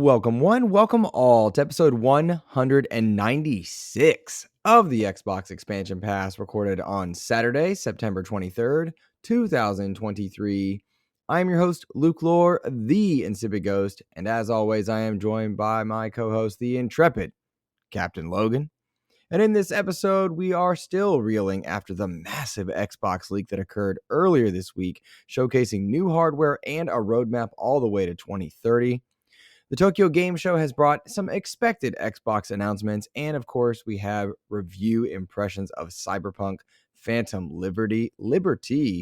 Welcome one, welcome all to episode 196 of the Xbox Expansion Pass, recorded on Saturday, September 23rd, 2023. I'm your host, Luke Lohr, the InsipidGhost, and as always, I am joined by my co-host, the intrepid Captain Logan. And in this episode, we are still reeling after the massive Xbox leak that occurred earlier this week, showcasing new hardware and a roadmap all the way to 2030. The Tokyo Game Show has brought some expected Xbox announcements, and of course, we have review impressions of Cyberpunk Phantom Liberty.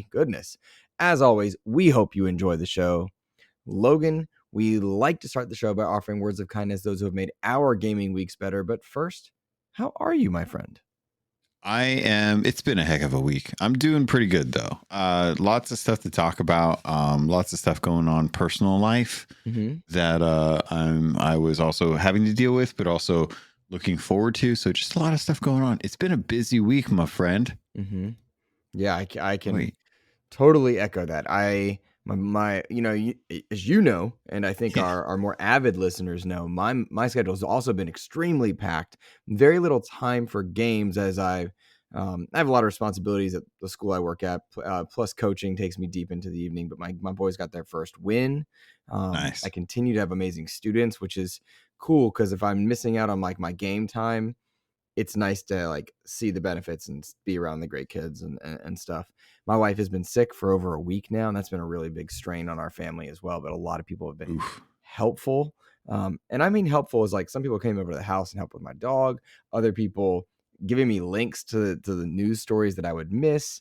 Goodness. As always, we hope you enjoy the show. Logan, we like to start the show by offering words of kindness to those who have made our gaming weeks better. But first, how are you, my friend? It's been a heck of a week. I'm doing pretty good though. Lots of stuff to talk about. Lots of stuff going on personal life that I was also having to deal with, but also looking forward to. So just a lot of stuff going on. It's been a busy week, my friend. Yeah, I can totally echo that. My as you know, and I think our more avid listeners know, my schedule has also been extremely packed. Very little time for games, as I have a lot of responsibilities at the school I work at. Plus, coaching takes me deep into the evening. But my boys got their first win. Nice. I continue to have amazing students, which is cool because if I'm missing out on like my game time, it's nice to like see the benefits and be around the great kids and stuff. My wife has been sick for over a week now, and that's been a really big strain on our family as well. But a lot of people have been helpful. And I mean, helpful is like some people came over to the house and helped with my dog. Other people giving me links to the news stories that I would miss.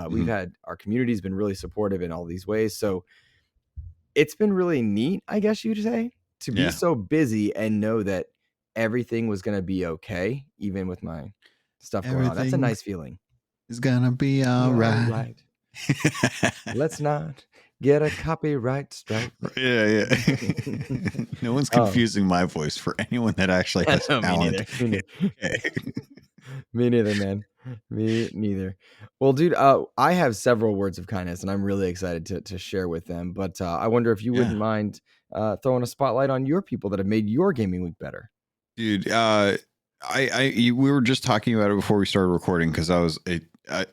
We've had our community's been really supportive in all these ways. So it's been really neat, I guess you'd say, to be so busy and know that everything was going to be okay, even with my stuff going on. That's a nice feeling. It's gonna be all right. Let's not get a copyright strike. Yeah. No one's confusing my voice for anyone that actually has talent. Me neither, man. Me neither. Well, dude, I have several words of kindness, and I'm really excited to share with them. But I wonder if you wouldn't mind throwing a spotlight on your people that have made your gaming week better. Dude, we were just talking about it before we started recording because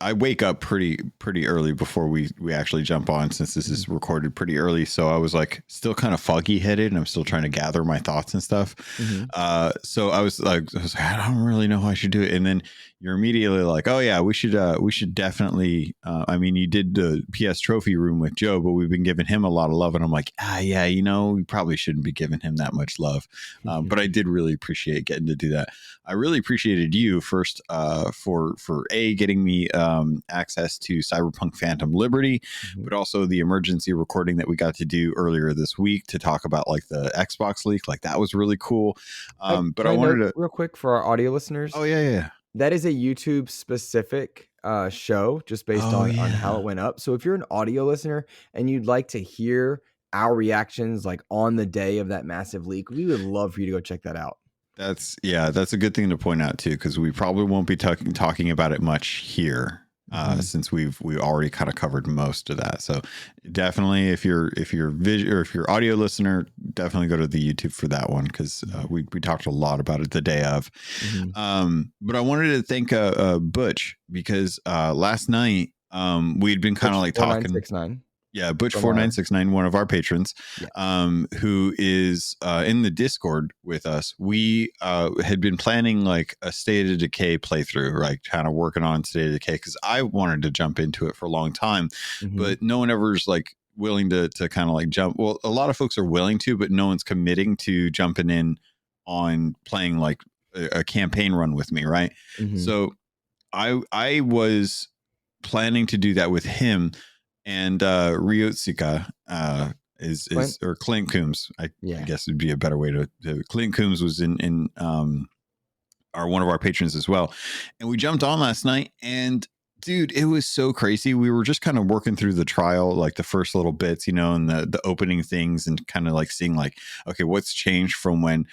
I wake up pretty early before we actually jump on, since this is recorded pretty early. So I was like still kind of foggy headed, and I'm still trying to gather my thoughts and stuff. So I was like, I don't really know how I should do it. And then you're immediately like, oh yeah, we should definitely. I mean, you did the PS Trophy room with Joe, but we've been giving him a lot of love, and I'm like, yeah, we probably shouldn't be giving him that much love. But I did really appreciate getting to do that. I really appreciated you first for getting me access to Cyberpunk Phantom Liberty, but also the emergency recording that we got to do earlier this week to talk about like the Xbox leak. Like that was really cool. But I wanted to real quick for our audio listeners. Oh yeah. That is a YouTube specific show just based on how it went up. So if you're an audio listener and you'd like to hear our reactions like on the day of that massive leak, we would love for you to go check that out. That's a good thing to point out too, because we probably won't be talking about it much here, since we already kind of covered most of that. So definitely, if you're audio listener, definitely go to the YouTube for that one, because we talked a lot about it the day of. But I wanted to thank Butch, because last night we'd been kind of like talking. 4969. Yeah, Butch4969, one of our patrons, who is in the Discord with us. We had been planning like a State of Decay playthrough, like kind of working on State of Decay, because I wanted to jump into it for a long time, but no one ever's like willing to kind of like jump. Well, a lot of folks are willing to, but no one's committing to jumping in on playing like a campaign run with me, right? So I was planning to do that with him. And Ryotsuka is or Clint Coombs, I guess would be a better way to Clint Coombs was in one of our patrons as well. And we jumped on last night, and dude, it was so crazy. We were just kind of working through the trial, like the first little bits, and the opening things, and kind of like seeing like, okay, what's changed from when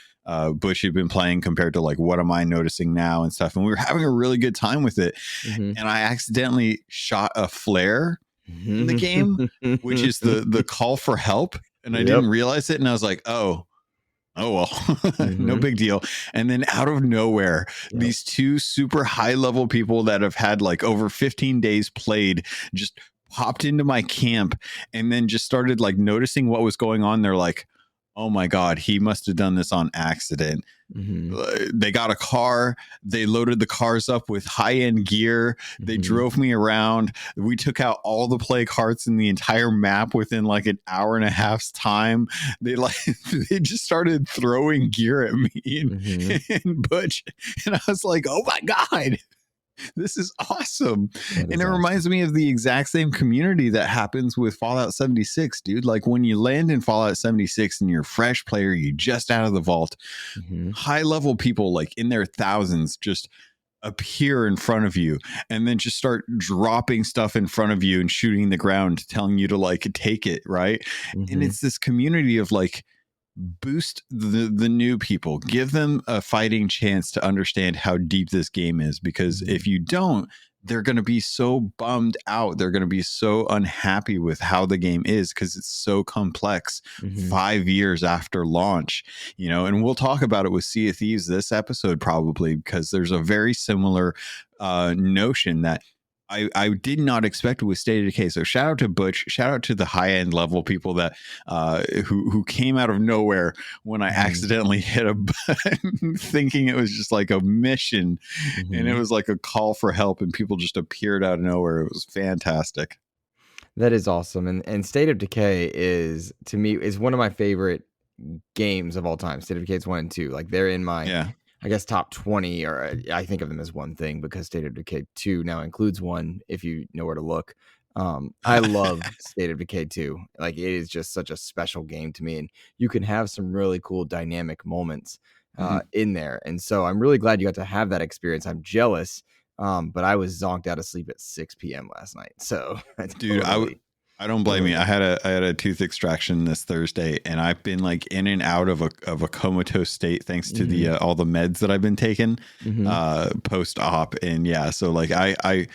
Bush had been playing compared to like, what am I noticing now and stuff. And we were having a really good time with it. And I accidentally shot a flare in the game, which is the call for help, and I didn't realize it, and I was like, oh, Oh, well, no Mhm. big deal. And then out of nowhere, Yep. these two super high level people that have had like over 15 days played just popped into my camp and then just started like noticing what was going on. They're like, oh my God, he must have done this on accident. Mhm. They got a car. They loaded the cars up with high end gear. They Mhm. drove me around. We took out all the plague hearts in the entire map within like an hour and a half's time. They like they just started throwing gear at me Mhm. and Butch, and I was like, "Oh my God, this is awesome." That And is it awesome. reminds me of the exact same community that happens with Fallout 76, dude. Like when you land in Fallout 76 and you're a fresh player, you just out of the vault, Mhm. high level people like in their thousands just appear in front of you and then just start dropping stuff in front of you and shooting the ground, telling you to like take it, right? And Mhm. it's this community of like, boost the new people, give them a fighting chance to understand how deep this game is, because Mhm. if you don't, they're going to be so bummed out, they're going to be so unhappy with how the game is because it's so complex Mhm. 5 years after launch, and we'll talk about it with Sea of Thieves this episode probably, because there's a very similar notion that I did not expect with State of Decay. So shout out to Butch, shout out to the high end level people that who came out of nowhere when I Mhm. accidentally hit a button, thinking it was just like a mission, and it Mhm. was like a call for help, and people just appeared out of nowhere. It was fantastic. That is awesome, and State of Decay is, to me, is one of my favorite games of all time. State of Decay is 1 and 2, like, they're in my, Yeah. I guess, top 20, or I think of them as one thing because State of Decay 2 now includes 1 if you know where to look. I love State of Decay 2, like, it is just such a special game to me, and you can have some really cool dynamic moments, Mhm. in there, and so I'm really glad you got to have that experience. I'm jealous, but I was zonked out of sleep at 6 p.m. last night, so I Dude, I don't blame you. totally. I had a tooth extraction this Thursday, and I've been like in and out of a comatose state thanks to the Mhm. all the meds that I've been taking Mhm. post op. And yeah, so like I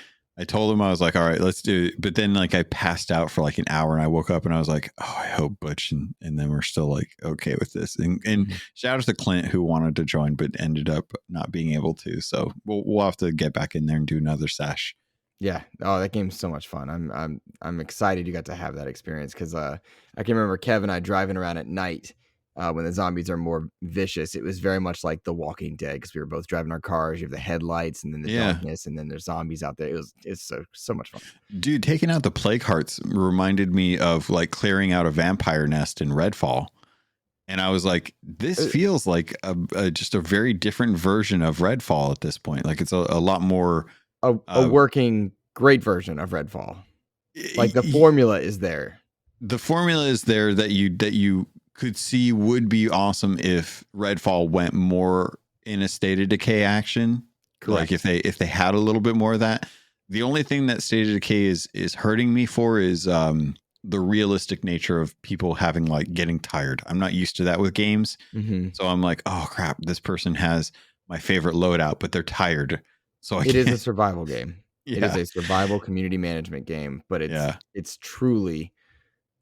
told him, I was like, all right, let's do it. But then like I passed out for like an hour, and I woke up and I was like, oh, I hope Butch and then we're still like okay with this. And Mhm. shout out to Clint who wanted to join but ended up not being able to. So we'll have to get back in there and do another sash. Yeah. Oh, that game's so much fun. I'm excited you got to have that experience because I can remember Kev and I driving around at night when the zombies are more vicious. It was very much like The Walking Dead because we were both driving our cars. You have the headlights and then the Yeah. darkness and then there's zombies out there. It's so much fun. Dude, taking out the plague hearts reminded me of like clearing out a vampire nest in Redfall. And I was like, this Uh, feels like just a very different version of Redfall at this point. Like it's a lot more. a Uh, working great version of Redfall. Like y- the y- formula is there. the formula is there that you could see would be awesome if Redfall went more in a state of decay action. Like if Correct. they had a little bit more of that. The only thing that state of decay is hurting me for is the realistic nature of people having like getting tired. I'm not used to that with games. Hmm. So I'm like, oh crap, this person has my favorite loadout, but they're tired. So I It is a can't. survival game. It is Yeah. a survival community management game, but Yeah. it's truly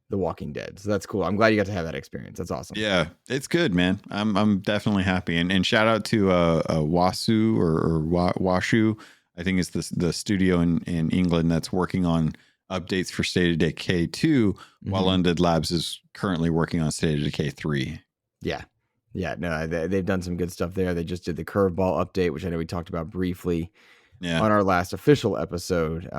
The Walking Dead. So that's cool. I'm glad you got to have that experience. That's awesome. Yeah, it's good, man. I'm definitely happy, and shout out to Wasu or Washu. I think it's the studio in England that's working on updates for State of Decay 2, while Hmm. Undead Labs is currently working on State of Decay 3. Yeah. Yeah. No, they've done some good stuff there. They just did the curveball update, which I know we talked about briefly Yeah, on our last official episode.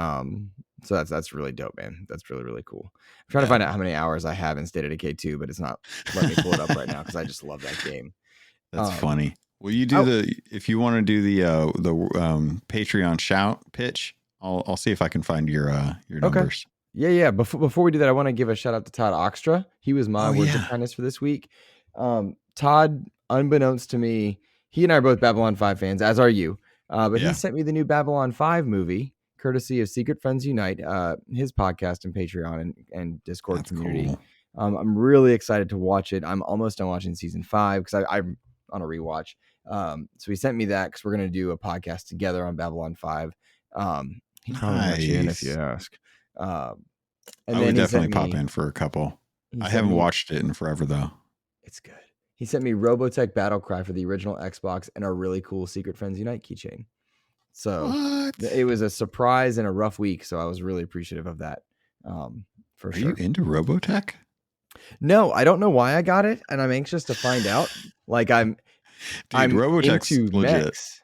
So that's really dope, man. That's really, really cool. I'm trying to yeah. find out how many hours I have in State of Decay 2, but it's not letting me pull it up right now because I just love that game. That's Um, funny. Will you do oh, the if you want to do the Patreon shout pitch? I'll see if I can find your okay. numbers. Yeah. Before we do that, I want to give a shout out to Todd Oxtra. He was my Oh words of yeah, kindness for this week. Todd, unbeknownst to me, he and I are both Babylon 5 fans, as are you. But he yeah. sent me the new Babylon 5 movie, courtesy of Secret Friends Unite, his podcast and Patreon and Discord That's community. cool. I'm really excited to watch it. I'm almost done watching season 5 because I'm on a rewatch. So he sent me that because we're going to do a podcast together on Babylon 5. He probably won't let you in if you Nice. ask. Um, and I then would he definitely sent pop me in for a couple. he I sent haven't me watched it in forever though. it's good. He sent me Robotech Battlecry for the original Xbox and a really cool Secret Friends Unite keychain. So it was a surprise and a rough week. So I was really appreciative of that. For sure. Are you into Robotech? No, I don't know why I got it, and I'm anxious to find out. Like I'm Robotech's into legit. mechs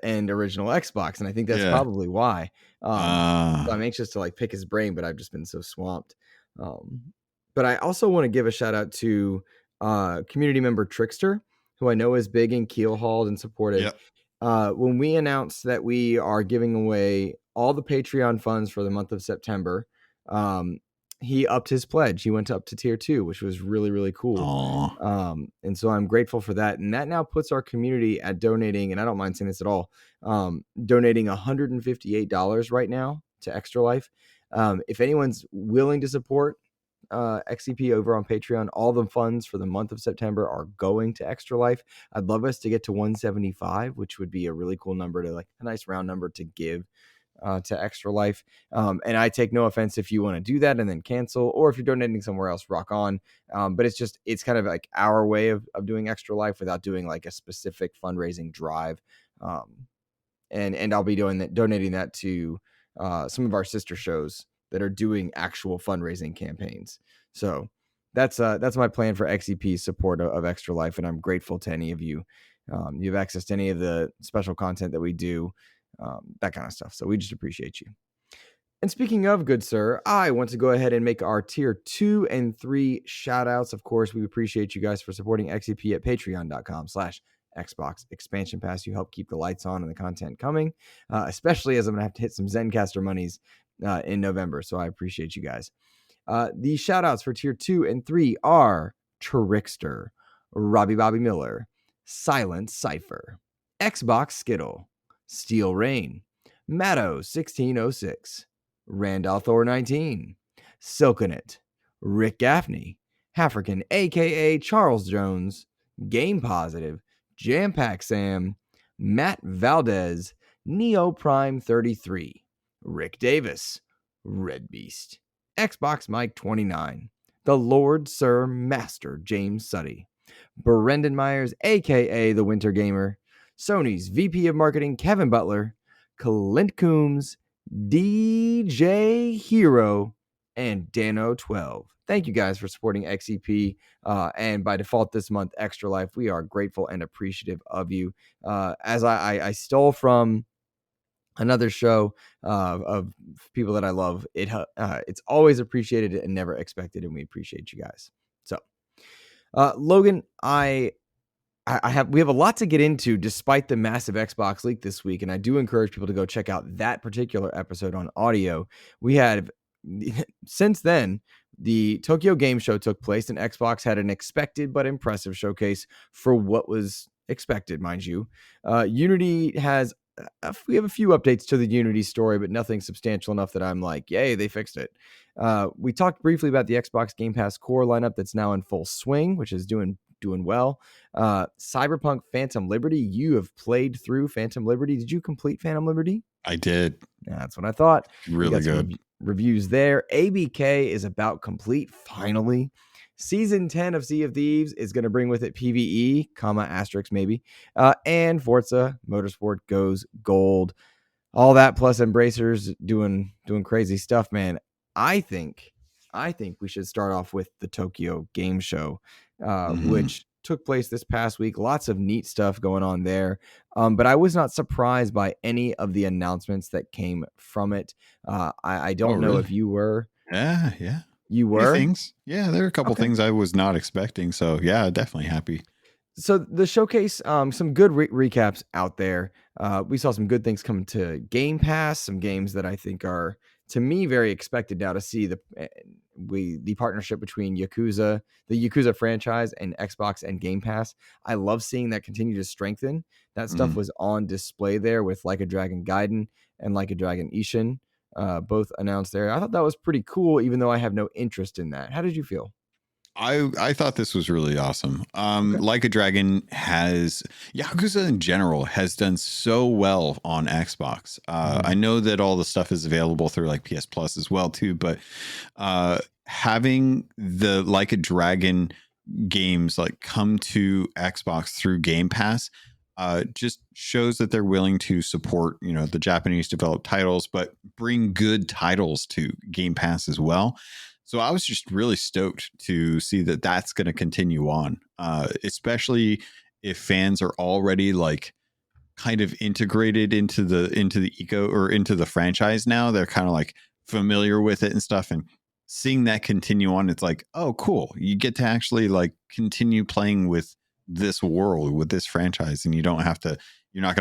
and original Xbox, and I think that's probably why. So I'm anxious to like pick his brain, but I've just been so swamped. But I also want to give a shout out to community member Trickster, who I know is big in Keelhauled and supported. Yep. When we announced that we are giving away all the Patreon funds for the month of September, he upped his pledge. He went up to tier 2, which was really, really cool. And so I'm grateful for that. And that now puts our community at donating, and I don't mind saying this at all, donating $158 right now to Extralife. If anyone's willing to support XCP over on Patreon, all the funds for the month of September are going to Extralife. I'd love us to get to 175, which would be a really cool number, to like a nice round number to give to Extralife. And I take no offense if you want to do that and then cancel, or if you're donating somewhere else, rock on. But it's kind of like our way of doing Extralife without doing like a specific fundraising drive. And I'll be donating that to some of our sister shows that are doing actual fundraising campaigns. So that's my plan for XCP support of Extralife, and I'm grateful to any of you. You have access to any of the special content that we do, that kind of stuff. So we just appreciate you. And speaking of, good sir, I want to go ahead and make our tier 2 and 3 shout outs. Of course, we appreciate you guys for supporting XCP at patreon.com/Xbox Expansion Pass. You help keep the lights on and the content coming, especially as I'm going to have to hit some Zencaster monies in November. So I appreciate you guys. The shout outs for tier 2 and 3 are Trickster, Robbie Bobby Miller, Silent Cypher, Xbox Skittle, Steel Rain, Matto 1606, Randolph Thor 19, Silkenet, Rick Gaffney, Hafrican aka Charles Jones, Game Positive, Jam Pack Sam, Matt Valdez, Neo Prime 33, Rick Davis, Red Beast, Xbox Mike 29, the Lord Sir Master James Suddy, Brendan Myers aka the Winter Gamer, Sony's VP of Marketing Kevin Butler, Clint Coombs, DJ Hero, and Dano12. Thank you guys for supporting XCP, and by default this month, Extralife. We are grateful and appreciative of you. As I stole from another show of people that I love, it's always appreciated and never expected, and we appreciate you guys. So, Logan, we have a lot to get into despite the massive Xbox leak this week, and I do encourage people to go check out that particular episode on audio. We had, since then, the Tokyo Game Show took place, and Xbox had an expected but impressive showcase for what was expected, mind you. Unity has, we have a few updates to the Unity story, but nothing substantial enough that I'm like, yay, they fixed it. We talked briefly about the Xbox Game Pass core lineup that's now in full swing, which is doing well. Cyberpunk Phantom Liberty, you have played through Phantom Liberty. Did you complete Phantom Liberty? I did. Yeah, that's what I thought. Really good. Reviews there. ABK is about complete, finally. Season 10 of Sea of Thieves is going to bring with it PvE, asterisk maybe, and Forza Motorsport goes gold. All that plus Embracers doing crazy stuff, man. I think we should start off with the Tokyo Game Show, which took place this past week. Lots of neat stuff going on there. But I was not surprised by any of the announcements that came from it. I don't know if you were. Yeah. You were? Things. Yeah, there are a couple things I was not expecting. So yeah, definitely happy. So the showcase, some good recaps out there. We saw some good things come to Game Pass, some games that I think are, to me, very expected now to see the partnership between the Yakuza franchise and Xbox and Game Pass. I love seeing that continue to strengthen. That stuff was on display there with Like a Dragon Gaiden and Like a Dragon Ishin, both announced there. I thought that was pretty cool, even though I have no interest in that. How did you feel? I thought this was really awesome. Like a Dragon Yakuza in general has done so well on Xbox. I know that all the stuff is available through like PS Plus as well too, but having the Like a Dragon games like come to Xbox through Game Pass just shows that they're willing to support, the Japanese developed titles, but bring good titles to Game Pass as well. So I was just really stoked to see that that's going to continue on, especially if fans are already like kind of integrated into the eco or into the franchise now. They're kind of like familiar with it and stuff, and seeing that continue on, it's like, oh, cool. You get to actually like continue playing with this world, with this franchise, and you're not going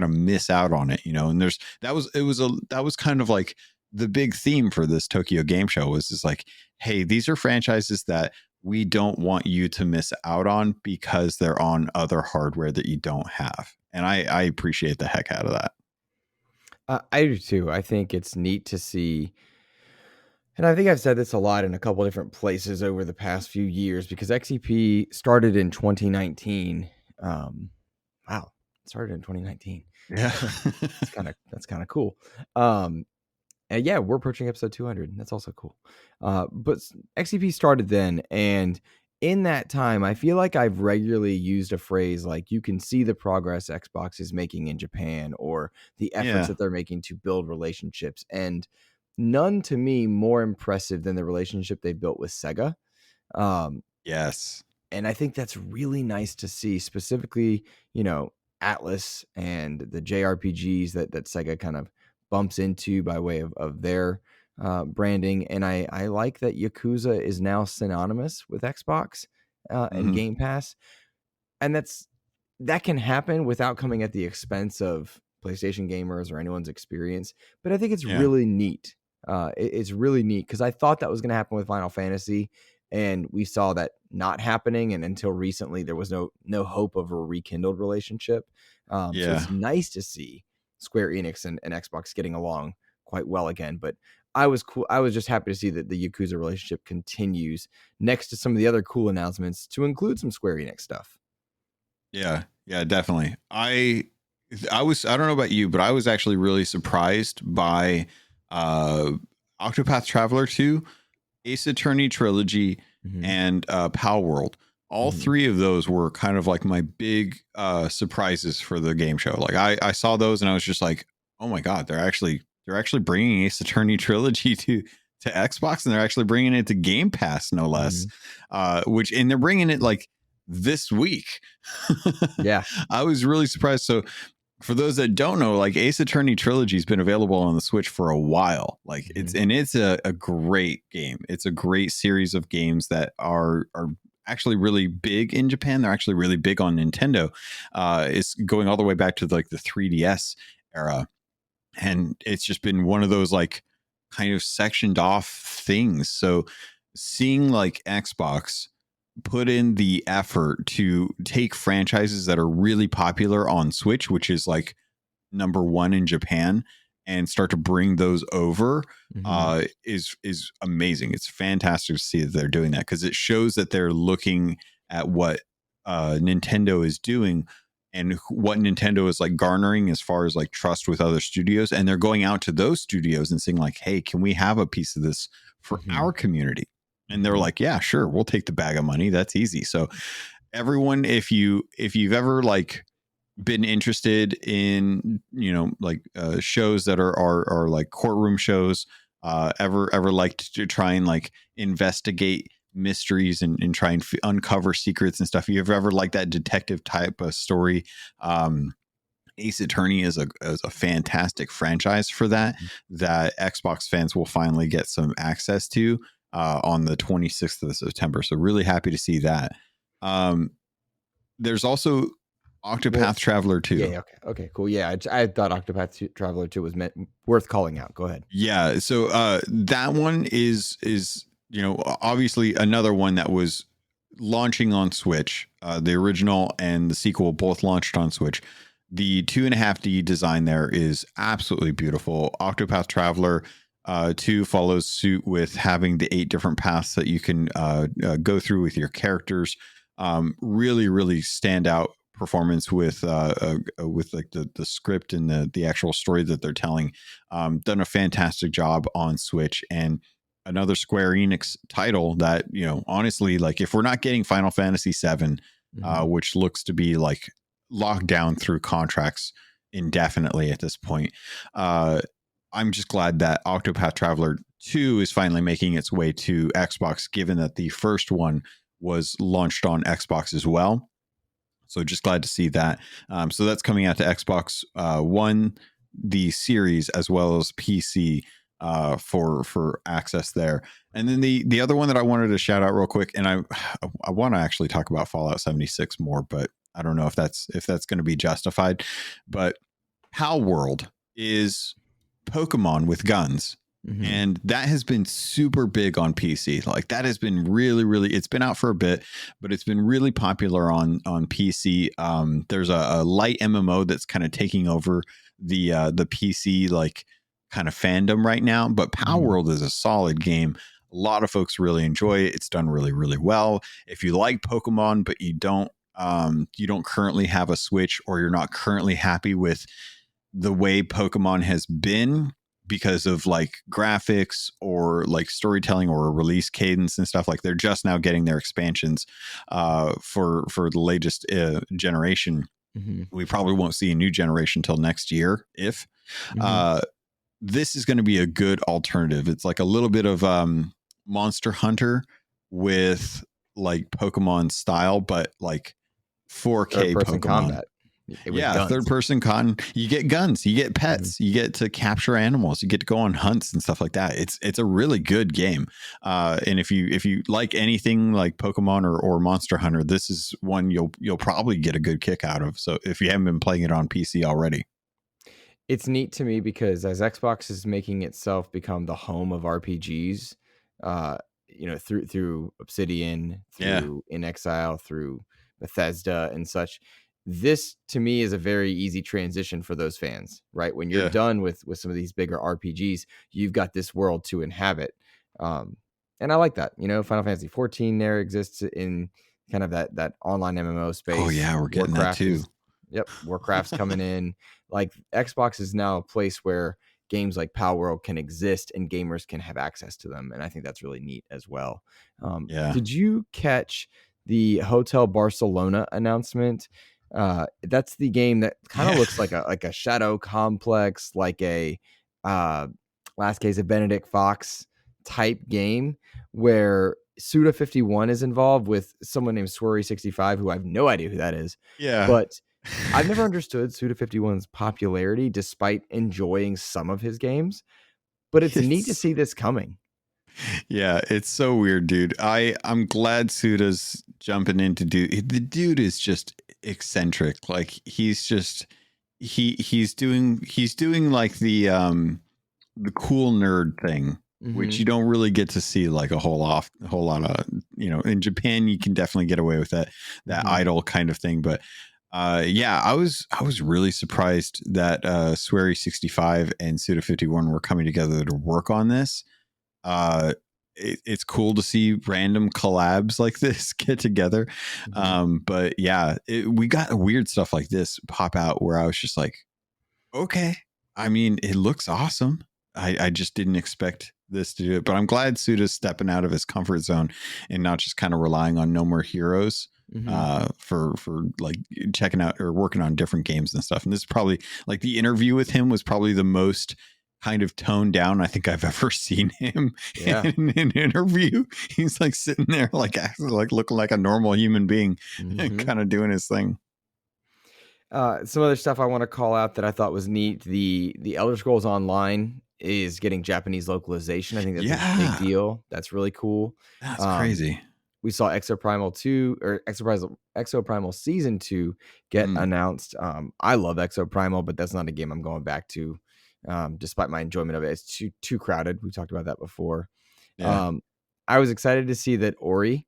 to miss out on it, and that was kind of like the big theme for this Tokyo Game Show was just like, hey, these are franchises that we don't want you to miss out on because they're on other hardware that you don't have. And I appreciate the heck out of that. I do too. I think it's neat to see. And I think I've said this a lot in a couple different places over the past few years because XEP started in 2019. Wow, it started in 2019. Yeah. that's kind of cool. And yeah, we're approaching episode 200. That's also cool. But XCP started then, and in that time, I feel like I've regularly used a phrase like, you can see the progress Xbox is making in Japan, or the efforts that they're making to build relationships. And none to me more impressive than the relationship they built with SEGA. Yes. And I think that's really nice to see, specifically, Atlas and the JRPGs that SEGA kind of bumps into by way of their branding. And I like that Yakuza is now synonymous with Xbox and Game Pass. And that can happen without coming at the expense of PlayStation gamers or anyone's experience. But I think it's really neat. It's really neat because I thought that was going to happen with Final Fantasy, and we saw that not happening. And until recently, there was no hope of a rekindled relationship. So it's nice to see Square Enix and Xbox getting along quite well again. But I was just happy to see that the Yakuza relationship continues next to some of the other cool announcements, to include some Square Enix stuff. Yeah, definitely. I don't know about you, but I was actually really surprised by Octopath Traveler 2, Ace Attorney Trilogy, and Pal World. All three of those were kind of like my big surprises for the game show. Like I saw those and I was just like, oh my God, they're actually bringing Ace Attorney Trilogy to Xbox, and they're actually bringing it to Game Pass, no less. And they're bringing it like this week. Yeah. I was really surprised. So for those that don't know, like Ace Attorney Trilogy has been available on the Switch for a while. Like it's a great game. It's a great series of games that are actually really big in Japan. They're actually really big on Nintendo. It's going all the way back to like the 3DS era. And it's just been one of those like kind of sectioned off things. So seeing like Xbox put in the effort to take franchises that are really popular on Switch, which is like number one in Japan, and start to bring those over is amazing. It's fantastic to see that they're doing that, because it shows that they're looking at what Nintendo is doing and what Nintendo is like garnering as far as like trust with other studios, and they're going out to those studios and saying like, hey, can we have a piece of this for our community? And they're like, yeah, sure, we'll take the bag of money. That's easy. So everyone, if you've ever like been interested in, like shows that are like courtroom shows, ever liked to try and like investigate mysteries and try and uncover secrets and stuff, you've ever liked that detective type of story, Ace Attorney is a fantastic franchise for that Xbox fans will finally get some access to on the 26th of September. So really happy to see that. There's also Octopath Traveler 2. Yeah. Okay. Cool. Yeah. I thought Octopath Traveler 2 was worth calling out. Go ahead. Yeah. So that one is obviously another one that was launching on Switch. The original and the sequel both launched on Switch. The 2.5D design there is absolutely beautiful. Octopath Traveler 2 follows suit with having the 8 different paths that you can go through with your characters. Really, really stand out performance with like the script and the actual story that they're telling. Done a fantastic job on Switch, and another Square Enix title that, honestly, like if we're not getting Final Fantasy VII, which looks to be like locked down through contracts indefinitely at this point, I'm just glad that Octopath Traveler 2 is finally making its way to Xbox, given that the first one was launched on Xbox as well. So just glad to see that. So that's coming out to Xbox One, the Series, as well as PC for access there. And then the other one that I wanted to shout out real quick, and I want to actually talk about Fallout 76 more, but I don't know if that's going to be justified. But Pal World is Pokemon with guns. And that has been super big on PC. Like that has been really, really, it's been out for a bit, but it's been really popular on PC. There's a light MMO that's kind of taking over the PC like kind of fandom right now. But Pal World is a solid game. A lot of folks really enjoy it. It's done really, really well. If you like Pokemon, but you don't currently have a Switch, or you're not currently happy with the way Pokemon has been, because of like graphics or like storytelling or release cadence and stuff, like they're just now getting their expansions for the latest generation. We probably won't see a new generation till next year. If this is going to be a good alternative. It's like a little bit of Monster Hunter with like Pokemon style, but like 4K Pokemon combat. Yeah, third person you get guns, you get pets, you get to capture animals, you get to go on hunts and stuff like that. It's a really good game. And if you like anything like Pokemon or Monster Hunter, this is one you'll probably get a good kick out of. So if you haven't been playing it on PC already. It's neat to me because as Xbox is making itself become the home of RPGs, through Obsidian, through In Exile, through Bethesda and such, this to me is a very easy transition for those fans, right? When you're done with some of these bigger RPGs, you've got this world to inhabit. And I like that. Final Fantasy 14 there exists in kind of that online MMO space. Oh yeah, we're getting Warcraft that too. Warcraft's coming in. Like Xbox is now a place where games like Pal World can exist and gamers can have access to them. And I think that's really neat as well. Did you catch the Hotel Barcelona announcement? That's the game that kind of looks like a shadow complex, like a Last Case of Benedict Fox type game where Suda 51 is involved with someone named Swery 65, who I have no idea who that is. Yeah. But I've never understood Suda 51's popularity despite enjoying some of his games. But it's neat to see this coming. Yeah, it's so weird, dude. I'm glad Suda's jumping in to do. The dude is just eccentric. Like he's just he's doing like the cool nerd thing, which you don't really get to see like a whole lot of, in Japan you can definitely get away with that idol kind of thing. But I was really surprised that Swery 65 and Suda 51 were coming together to work on this. It's cool to see random collabs like this get together. But yeah, we got weird stuff like this pop out where I was just like, okay, I mean, it looks awesome. I just didn't expect this to do it, but I'm glad Suda's stepping out of his comfort zone and not just kind of relying on No More Heroes for like checking out or working on different games and stuff. And this is probably like the interview with him was probably the most kind of toned down I think I've ever seen him in an interview. He's like sitting there like acting like looking like a normal human being and kind of doing his thing. Some other stuff I want to call out that I thought was neat. The Elder Scrolls Online is getting Japanese localization. I think that's a big deal. That's really cool. That's crazy. We saw Exoprimal 2 or Exoprimal Season 2 get announced. I love Exoprimal, but that's not a game I'm going back to. Despite my enjoyment of it, it's too crowded. We talked about that before. I was excited to see that Ori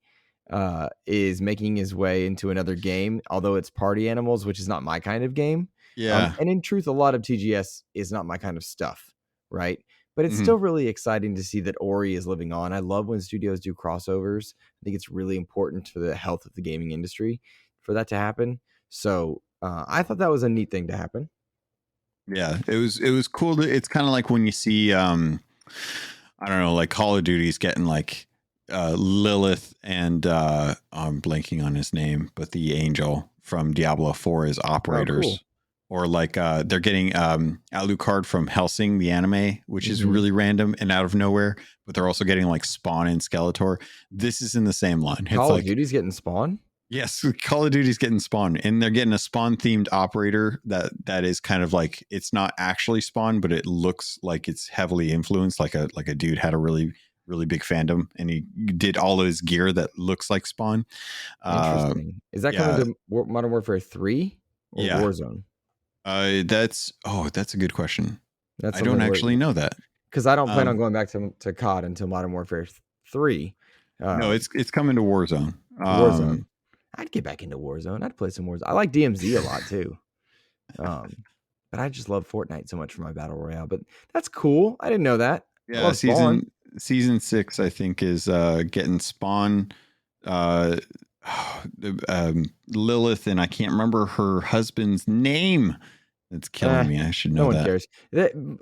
is making his way into another game, although it's Party Animals, which is not my kind of game. And in truth, a lot of TGS is not my kind of stuff, right? But it's still really exciting to see that Ori is living on. I love when studios do crossovers. I think it's really important for the health of the gaming industry for that to happen. So I thought that was a neat thing to happen. Yeah, it was cool. It's kind of like when you see I don't know, like Call of Duty's getting like Lilith and I'm blanking on his name, but the angel from Diablo 4 is Oh, cool. operators. Or like they're getting Alucard from Helsing, the anime, which is Mhm. really random and out of nowhere, but they're also getting like Spawn and Skeletor. This is in the same line. It's Call of like, Duty's getting Spawn? yes, Call of Duty's getting Spawn, and they're getting a Spawn themed operator that is kind of like, it's not actually Spawn, but it looks like it's heavily influenced. Like a dude had a really big fandom, and he did all his gear that looks like Spawn. Interesting. Is that coming Yeah, to Modern Warfare 3 or yeah. Warzone? That's a good question. That's I don't something where, actually know that. because I don't plan on Um, going back to COD until Modern Warfare 3. no, Um, it's coming to Warzone. Warzone. I'd get back into Warzone. I'd play some Warzone. I like DMZ a lot too. But I just love Fortnite so much for my battle royale. But that's cool. I didn't know that. I Yeah, love Spawn. season 6, I think, is getting Spawn, uh, Lilith, and I can't remember her husband's name. It's killing me. I should No know one that. cares.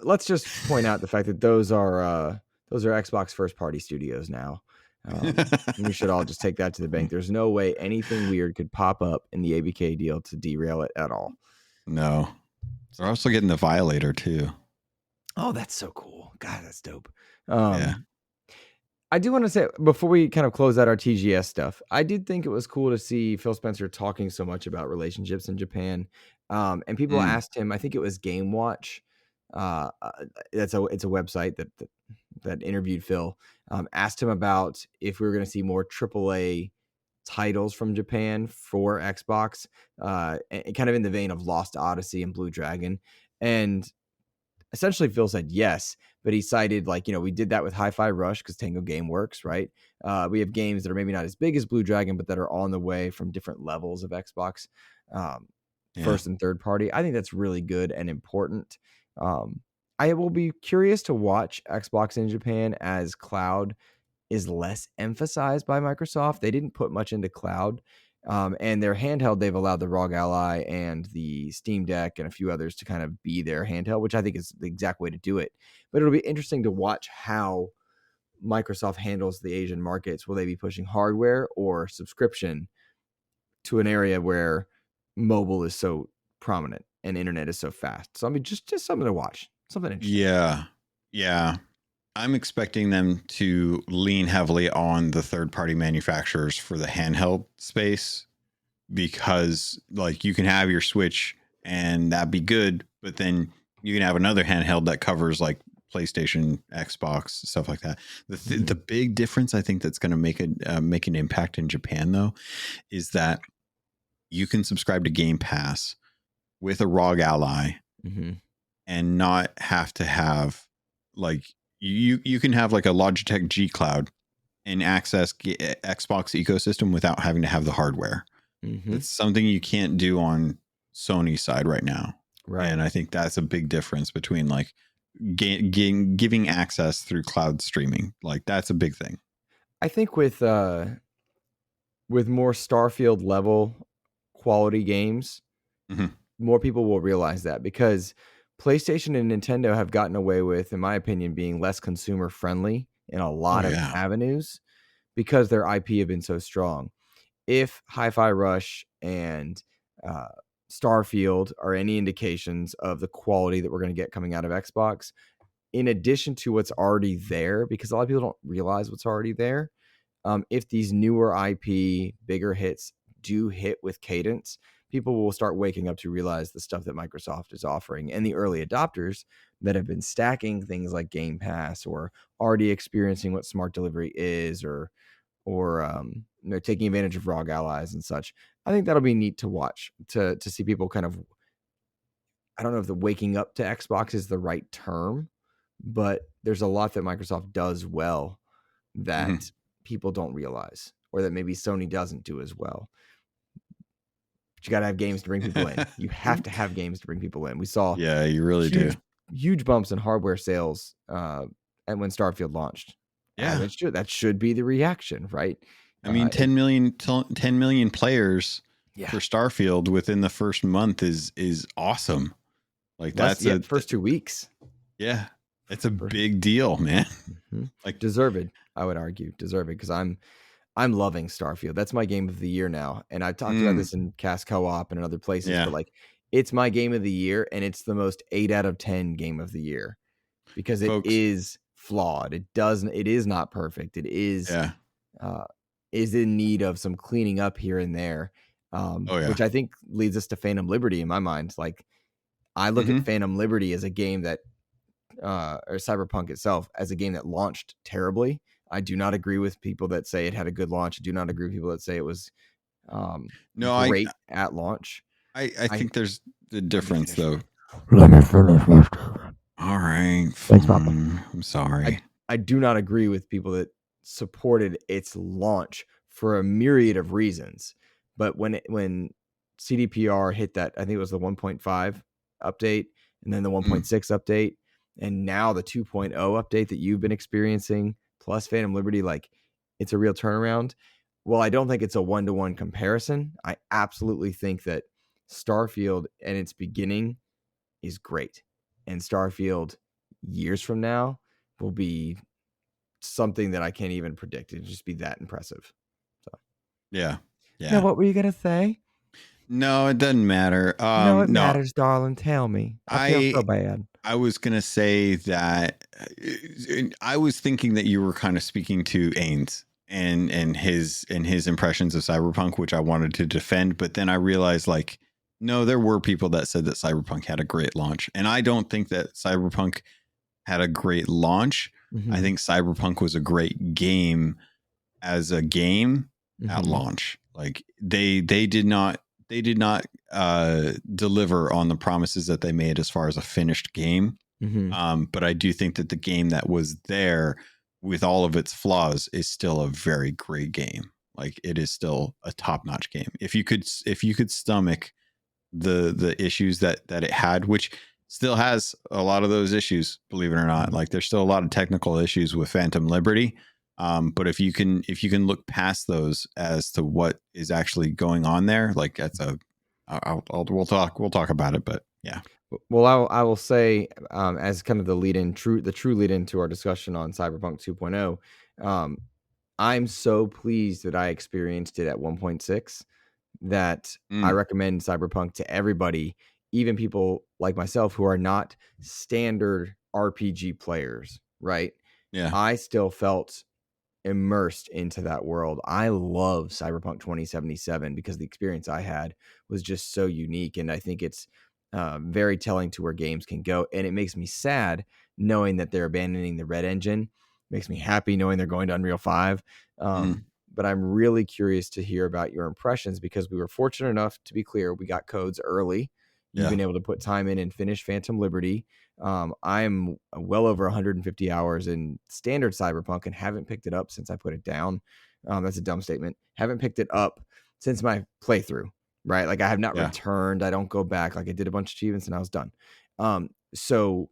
Let's just point out the fact that those are Xbox first party studios now. We should all just take that to the bank. There's no way anything weird could pop up in the ABK deal to derail it at all. No, they're also getting the Violator too. Oh, that's so cool. God, that's dope. Yeah. I do want to say, before we kind of close out our TGS stuff, I did think it was cool to see Phil Spencer talking so much about relationships in Japan. And people Mm. asked him, I think it was Game Watch. It's a website that interviewed Phil. Asked him about if we were going to see more AAA titles from Japan for Xbox, and kind of in the vein of Lost Odyssey and Blue Dragon. And essentially Phil said yes, but he cited, like, we did that with Hi-Fi Rush because Tango Game Works, right? We have games that are maybe not as big as Blue Dragon, but that are on the way from different levels of Xbox, first and third party. I think that's really good and important. I will be curious to watch Xbox in Japan as cloud is less emphasized by Microsoft. They didn't put much into cloud. And their handheld, they've allowed the ROG Ally and the Steam Deck and a few others to kind of be their handheld, which I think is the exact way to do it. But it'll be interesting to watch how Microsoft handles the Asian markets. Will they be pushing hardware or subscription to an area where mobile is so prominent and internet is so fast? So I mean, just something to watch, something interesting. Yeah. I'm expecting them to lean heavily on the third-party manufacturers for the handheld space, because like you can have your Switch and that'd be good, but then you can have another handheld that covers like PlayStation, Xbox, stuff like that. The big difference I think that's going to make an impact in Japan though is that you can subscribe to Game Pass with a ROG Ally and not have to have like you can have like a Logitech G Cloud and access Xbox ecosystem without having to have the hardware. It's something you can't do on Sony's side right now. Right. And I think that's a big difference between like giving access through cloud streaming. Like that's a big thing. I think with more Starfield level quality games, more people will realize that, because PlayStation and Nintendo have gotten away with, in my opinion, being less consumer friendly in a lot of avenues because their IP have been so strong. If Hi-Fi Rush and Starfield are any indications of the quality that we're going to get coming out of Xbox, in addition to what's already there, because a lot of people don't realize what's already there, if these newer IP, bigger hits do hit with cadence, people will start waking up to realize the stuff that Microsoft is offering. And the early adopters that have been stacking things like Game Pass or already experiencing what smart delivery is, or taking advantage of ROG Allies and such. I think that'll be neat to watch, to see people kind of, I don't know if the waking up to Xbox is the right term, but there's a lot that Microsoft does well that people don't realize, or that maybe Sony doesn't do as well. But you got to have games to bring people in. You have to have games to bring people in. We saw you really huge bumps in hardware sales and when Starfield launched. Yeah. That should be the reaction, right? I mean, 10 million players for Starfield within the first month is awesome. Like that's first 2 weeks. Yeah. It's a big deal, man. Like, Deserved, I would argue, deserved, because I'm loving Starfield. That's my game of the year now, and I've talked about this in Cast Co-op and in other places, yeah, but like it's my game of the year, and it's the most 8 out of 10 game of the year because it folks. is flawed. It is not perfect. It Yeah. uh, is in need of some cleaning up here and there, Oh yeah. which I think leads us to Phantom Liberty in my mind. Like I look at Mm-hmm. Phantom Liberty as a game that or Cyberpunk itself as a game that launched terribly. I do not agree with people that say it had a good launch. I do not agree with people that say it was No, great at launch. I I think there's the let me difference finish. though. Let me finish my statement. All right, Thanks, Papa. fine. I'm I sorry. I do not agree with people that supported its launch for a myriad of reasons. But when CDPR hit that, I think it was the 1.5 update and then the 1.6 update and now the 2.0 update that you've been experiencing plus Phantom Liberty, like it's a real turnaround. Well, I don't think it's a one-to-one comparison. I absolutely think that Starfield and its beginning is great. And Starfield years from now will be something that I can't even predict. It'd just be that impressive. So Yeah. now Yeah. what were you gonna say? No, it doesn't matter. No, it No, matters, darling. Tell me. I feel I so bad. I was gonna say that I was thinking that you were kind of speaking to Ains and his impressions of Cyberpunk, which I wanted to defend, but then I realized like no, there were people that said that Cyberpunk had a great launch, and I don't think that Cyberpunk had a great launch. I Mm-hmm. think Cyberpunk was a great game as a game at Mm-hmm. launch. Like they did not deliver on the promises that they made as far as a finished game. Mm-hmm. But I do think that the game that was there with all of its flaws is still a very great game. Like it is still a top-notch game. If you could stomach the issues that it had, which still has a lot of those issues, believe it or not. Like there's still a lot of technical issues with Phantom Liberty. But if you can look past those as to what is actually going on there, like that's we'll talk about it. But yeah, Well, I will say, as kind of the true lead into our discussion on Cyberpunk 2.0, I'm so pleased that I experienced it at 1.6 that I mm, recommend Cyberpunk to everybody, even people like myself who are not standard RPG players, right? yeah, I still felt immersed into that world. I love Cyberpunk 2077 because the experience I had was just so unique. And I think it's very telling to where games can go. And it makes me sad knowing that they're abandoning the Red Engine. Makes me happy knowing they're going to Unreal 5. mm, But I'm really curious to hear about your impressions because we were fortunate enough to be clear. We got codes early. You've yeah, been able to put time in and finish Phantom Liberty. I'm well over 150 hours in standard Cyberpunk and haven't picked it up since I put it down. That's a dumb statement. Haven't picked it up since my playthrough, right? Like I have not yeah, returned. I don't go back. Like I did a bunch of achievements and I was done. So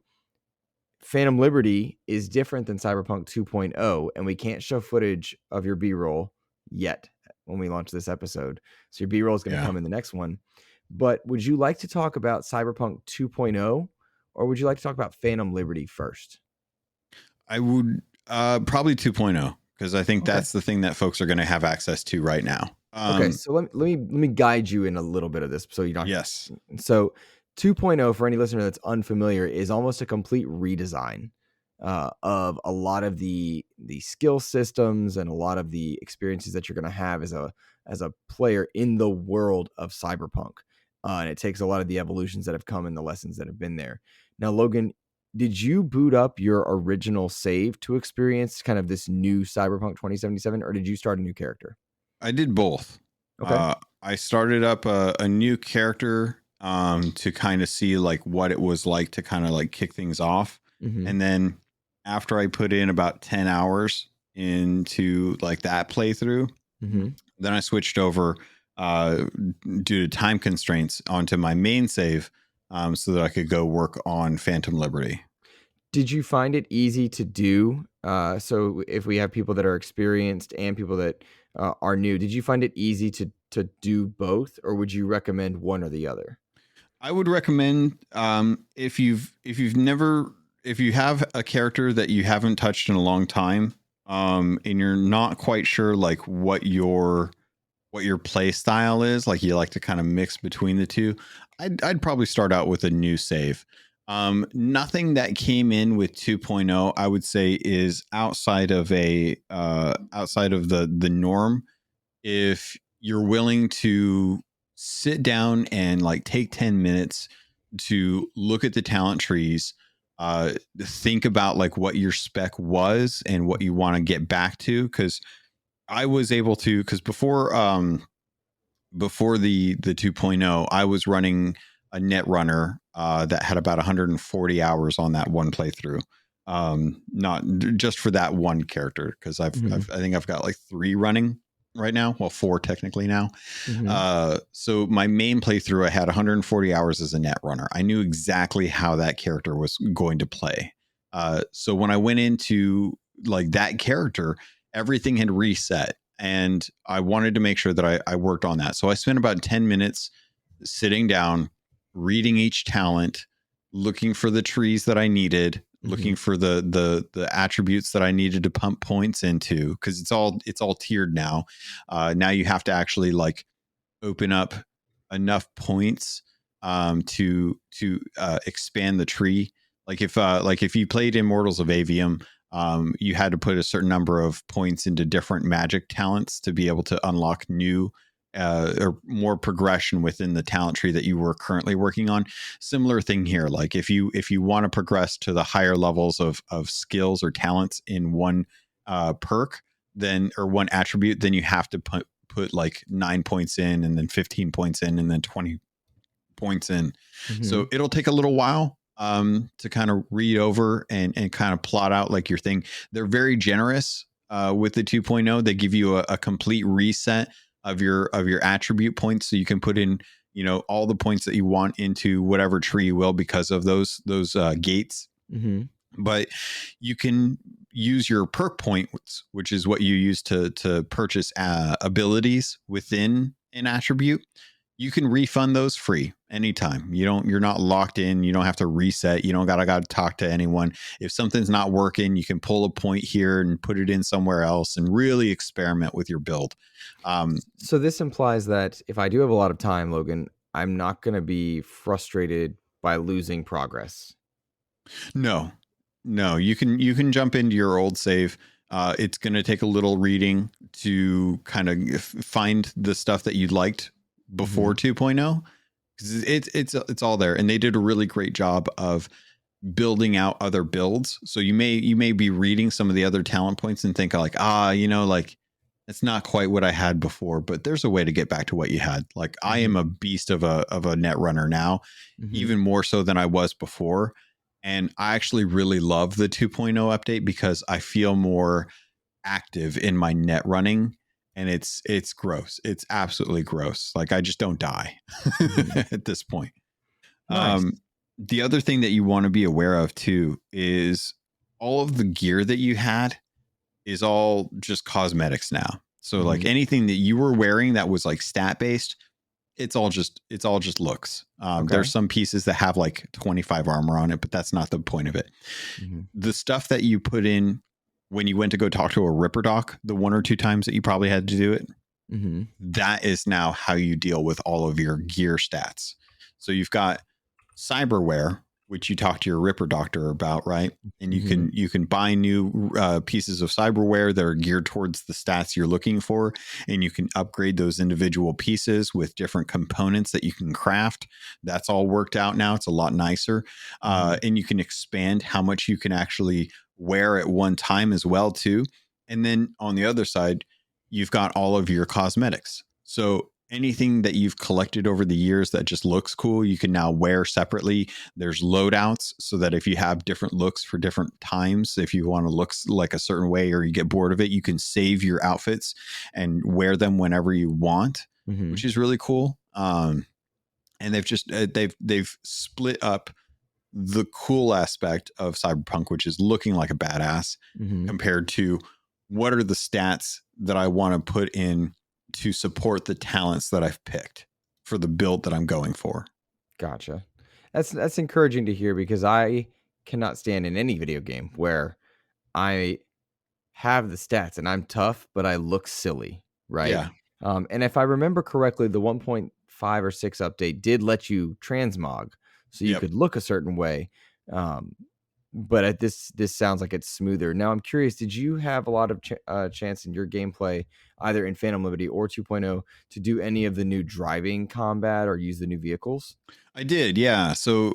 Phantom Liberty is different than Cyberpunk 2.0, and we can't show footage of your B-roll yet when we launch this episode. So your B-roll is going to yeah. come in the next one. But would you like to talk about Cyberpunk 2.0 or would you like to talk about Phantom Liberty first? I would probably 2.0 because I think Okay. that's the thing that folks are going to have access to right now. Okay, so let me guide you in a little bit of this so you don't. Yes. So 2.0 for any listener that's unfamiliar is almost a complete redesign of a lot of the skill systems and a lot of the experiences that you're going to have as a player in the world of Cyberpunk. And it takes a lot of the evolutions that have come and the lessons that have been there. Now, Logan, did you boot up your original save to experience kind of this new Cyberpunk 2077, or did you start a new character? I did both. Okay. I started up a new character to kind of see like what it was like to kind of like kick things off. Mm-hmm. And then after I put in about 10 hours into like that playthrough, Mm-hmm. then I switched over due to time constraints onto my main save so that I could go work on Phantom Liberty. Did you find it easy to do? So if we have people that are experienced and people that are new, did you find it easy to do both, or would you recommend one or the other? I would recommend if you've never if you have a character that you haven't touched in a long time, and you're not quite sure like what your play style is, like you like to kind of mix between the two, I'd probably start out with a new save. Nothing that came in with 2.0, I would say, is outside of the norm. If you're willing to sit down and like take 10 minutes to look at the talent trees, think about like what your spec was and what you want to get back to. Because I was able to, because before the 2.0, I was running a net runner that had about 140 hours on that one playthrough. Not just for that one character, because I think I've got like 3 running right now. Well, 4 technically now. So my main playthrough, I had 140 hours as a net runner. I knew exactly how that character was going to play. So when I went into like that character, everything had reset, and I wanted to make sure that I worked on that. So I spent about 10 minutes sitting down, reading each talent, looking for the trees that I needed, looking for the attributes that I needed to pump points into, because it's all tiered now. Now you have to actually like open up enough points to expand the tree. Like if you played Immortals of Avium, you had to put a certain number of points into different magic talents to be able to unlock new or more progression within the talent tree that you were currently working on. Similar thing here. Like if you want to progress to the higher levels of skills or talents in one perk, then, or one attribute, then you have to put like 9 points in, and then 15 points in, and then 20 points in. So it'll take a little while to kind of read over and kind of plot out like your thing. They're very generous with the 2.0. They give you a complete reset of your attribute points, so you can put in, you know, all the points that you want into whatever tree you will because of those gates. But you can use your perk points, which is what you use to purchase abilities within an attribute. You can refund those free anytime. You're not locked in. You don't have to reset. You don't gotta talk to anyone. If something's not working, you can pull a point here and put it in somewhere else and really experiment with your build. So this implies that if I do have a lot of time, Logan, I'm not going to be frustrated by losing progress. No, you can jump into your old save. It's going to take a little reading to kind of find the stuff that you liked before 2.0, because it's all there, and they did a really great job of building out other builds. So you may be reading some of the other talent points and think like, like it's not quite what I had before, but there's a way to get back to what you had. Like I am a beast of a net runner now, even more so than I was before. And I actually really love the 2.0 update because I feel more active in my net running, and it's gross. It's absolutely gross. Like I just don't die at this point. Nice. The other thing that you want to be aware of too is all of the gear that you had is all just cosmetics now. So like anything that you were wearing that was like stat based, it's all just looks. There's some pieces that have like 25 armor on it, but that's not the point of it. The stuff that you put in when you went to go talk to a Ripper Doc, the 1 or 2 times that you probably had to do it, that is now how you deal with all of your gear stats. So you've got cyberware, which you talk to your Ripper Doctor about, right? And you can buy new pieces of cyberware that are geared towards the stats you're looking for, and you can upgrade those individual pieces with different components that you can craft. That's all worked out now. It's a lot nicer, and you can expand how much you can actually wear at one time as well too. And then on the other side, you've got all of your cosmetics. So anything that you've collected over the years that just looks cool, you can now wear separately. There's loadouts so that if you have different looks for different times, if you want to look like a certain way or you get bored of it, you can save your outfits and wear them whenever you want, which is really cool. And they've just they've split up the cool aspect of Cyberpunk, which is looking like a badass, compared to what are the stats that I want to put in to support the talents that I've picked for the build that I'm going for. Gotcha. That's encouraging to hear, because I cannot stand in any video game where I have the stats and I'm tough, but I look silly, right? Yeah. And if I remember correctly, the 1.5 or 6 update did let you transmog, so you Yep. could look a certain way. But this sounds like it's smoother. Now I'm curious, did you have a lot of chance in your gameplay, either in Phantom Liberty or 2.0, to do any of the new driving combat or use the new vehicles? I did, yeah. So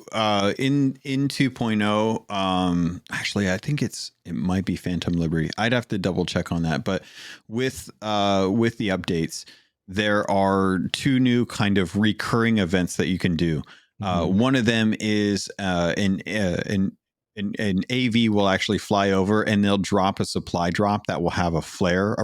in 2.0, actually I think it might be Phantom Liberty. I'd have to double check on that. But with the updates, there are two new kind of recurring events that you can do. One of them is an AV will actually fly over and they'll drop a supply drop that will have a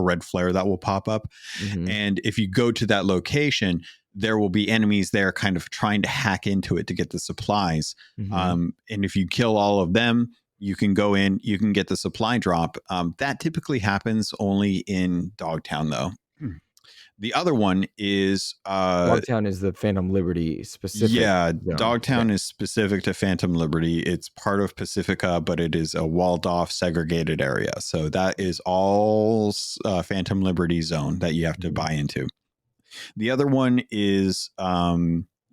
red flare that will pop up. And if you go to that location, there will be enemies there kind of trying to hack into it to get the supplies. And if you kill all of them, you can go in, you can get the supply drop. That typically happens only in Dogtown, though. The other one is Dogtown is the Phantom Liberty specific. Yeah, zone. Dogtown is specific to Phantom Liberty. It's part of Pacifica, but it is a walled off, segregated area. So that is all Phantom Liberty zone that you have to buy into. The other one is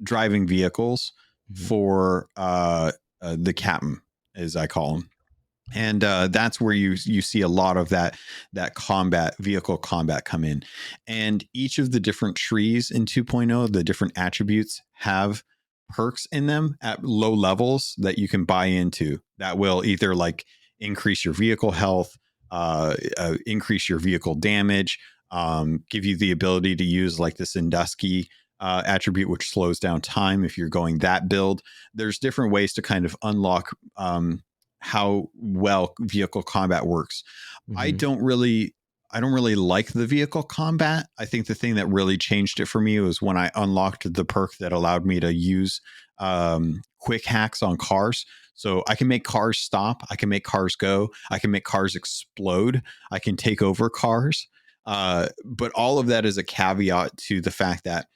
driving vehicles for the captain, as I call them. And that's where you see a lot of that vehicle combat come in. And each of the different trees in 2.0, the different attributes have perks in them at low levels that you can buy into that will either like increase your vehicle health, increase your vehicle damage, give you the ability to use like the Sandusky attribute, which slows down time if you're going that build. There's different ways to kind of unlock how well vehicle combat works. I don't really like the vehicle combat. I think the thing that really changed it for me was when I unlocked the perk that allowed me to use quick hacks on cars. So I can make cars stop. I can make cars go. I can make cars explode. I can take over cars. But all of that is a caveat to the fact that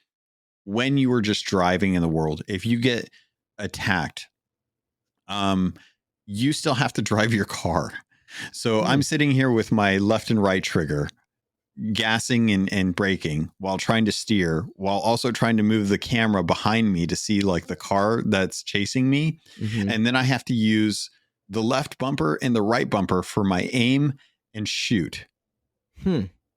when you are just driving in the world, if you get attacked, you still have to drive your car. So I'm sitting here with my left and right trigger, gassing and braking while trying to steer, while also trying to move the camera behind me to see like the car that's chasing me. And then I have to use the left bumper and the right bumper for my aim and shoot.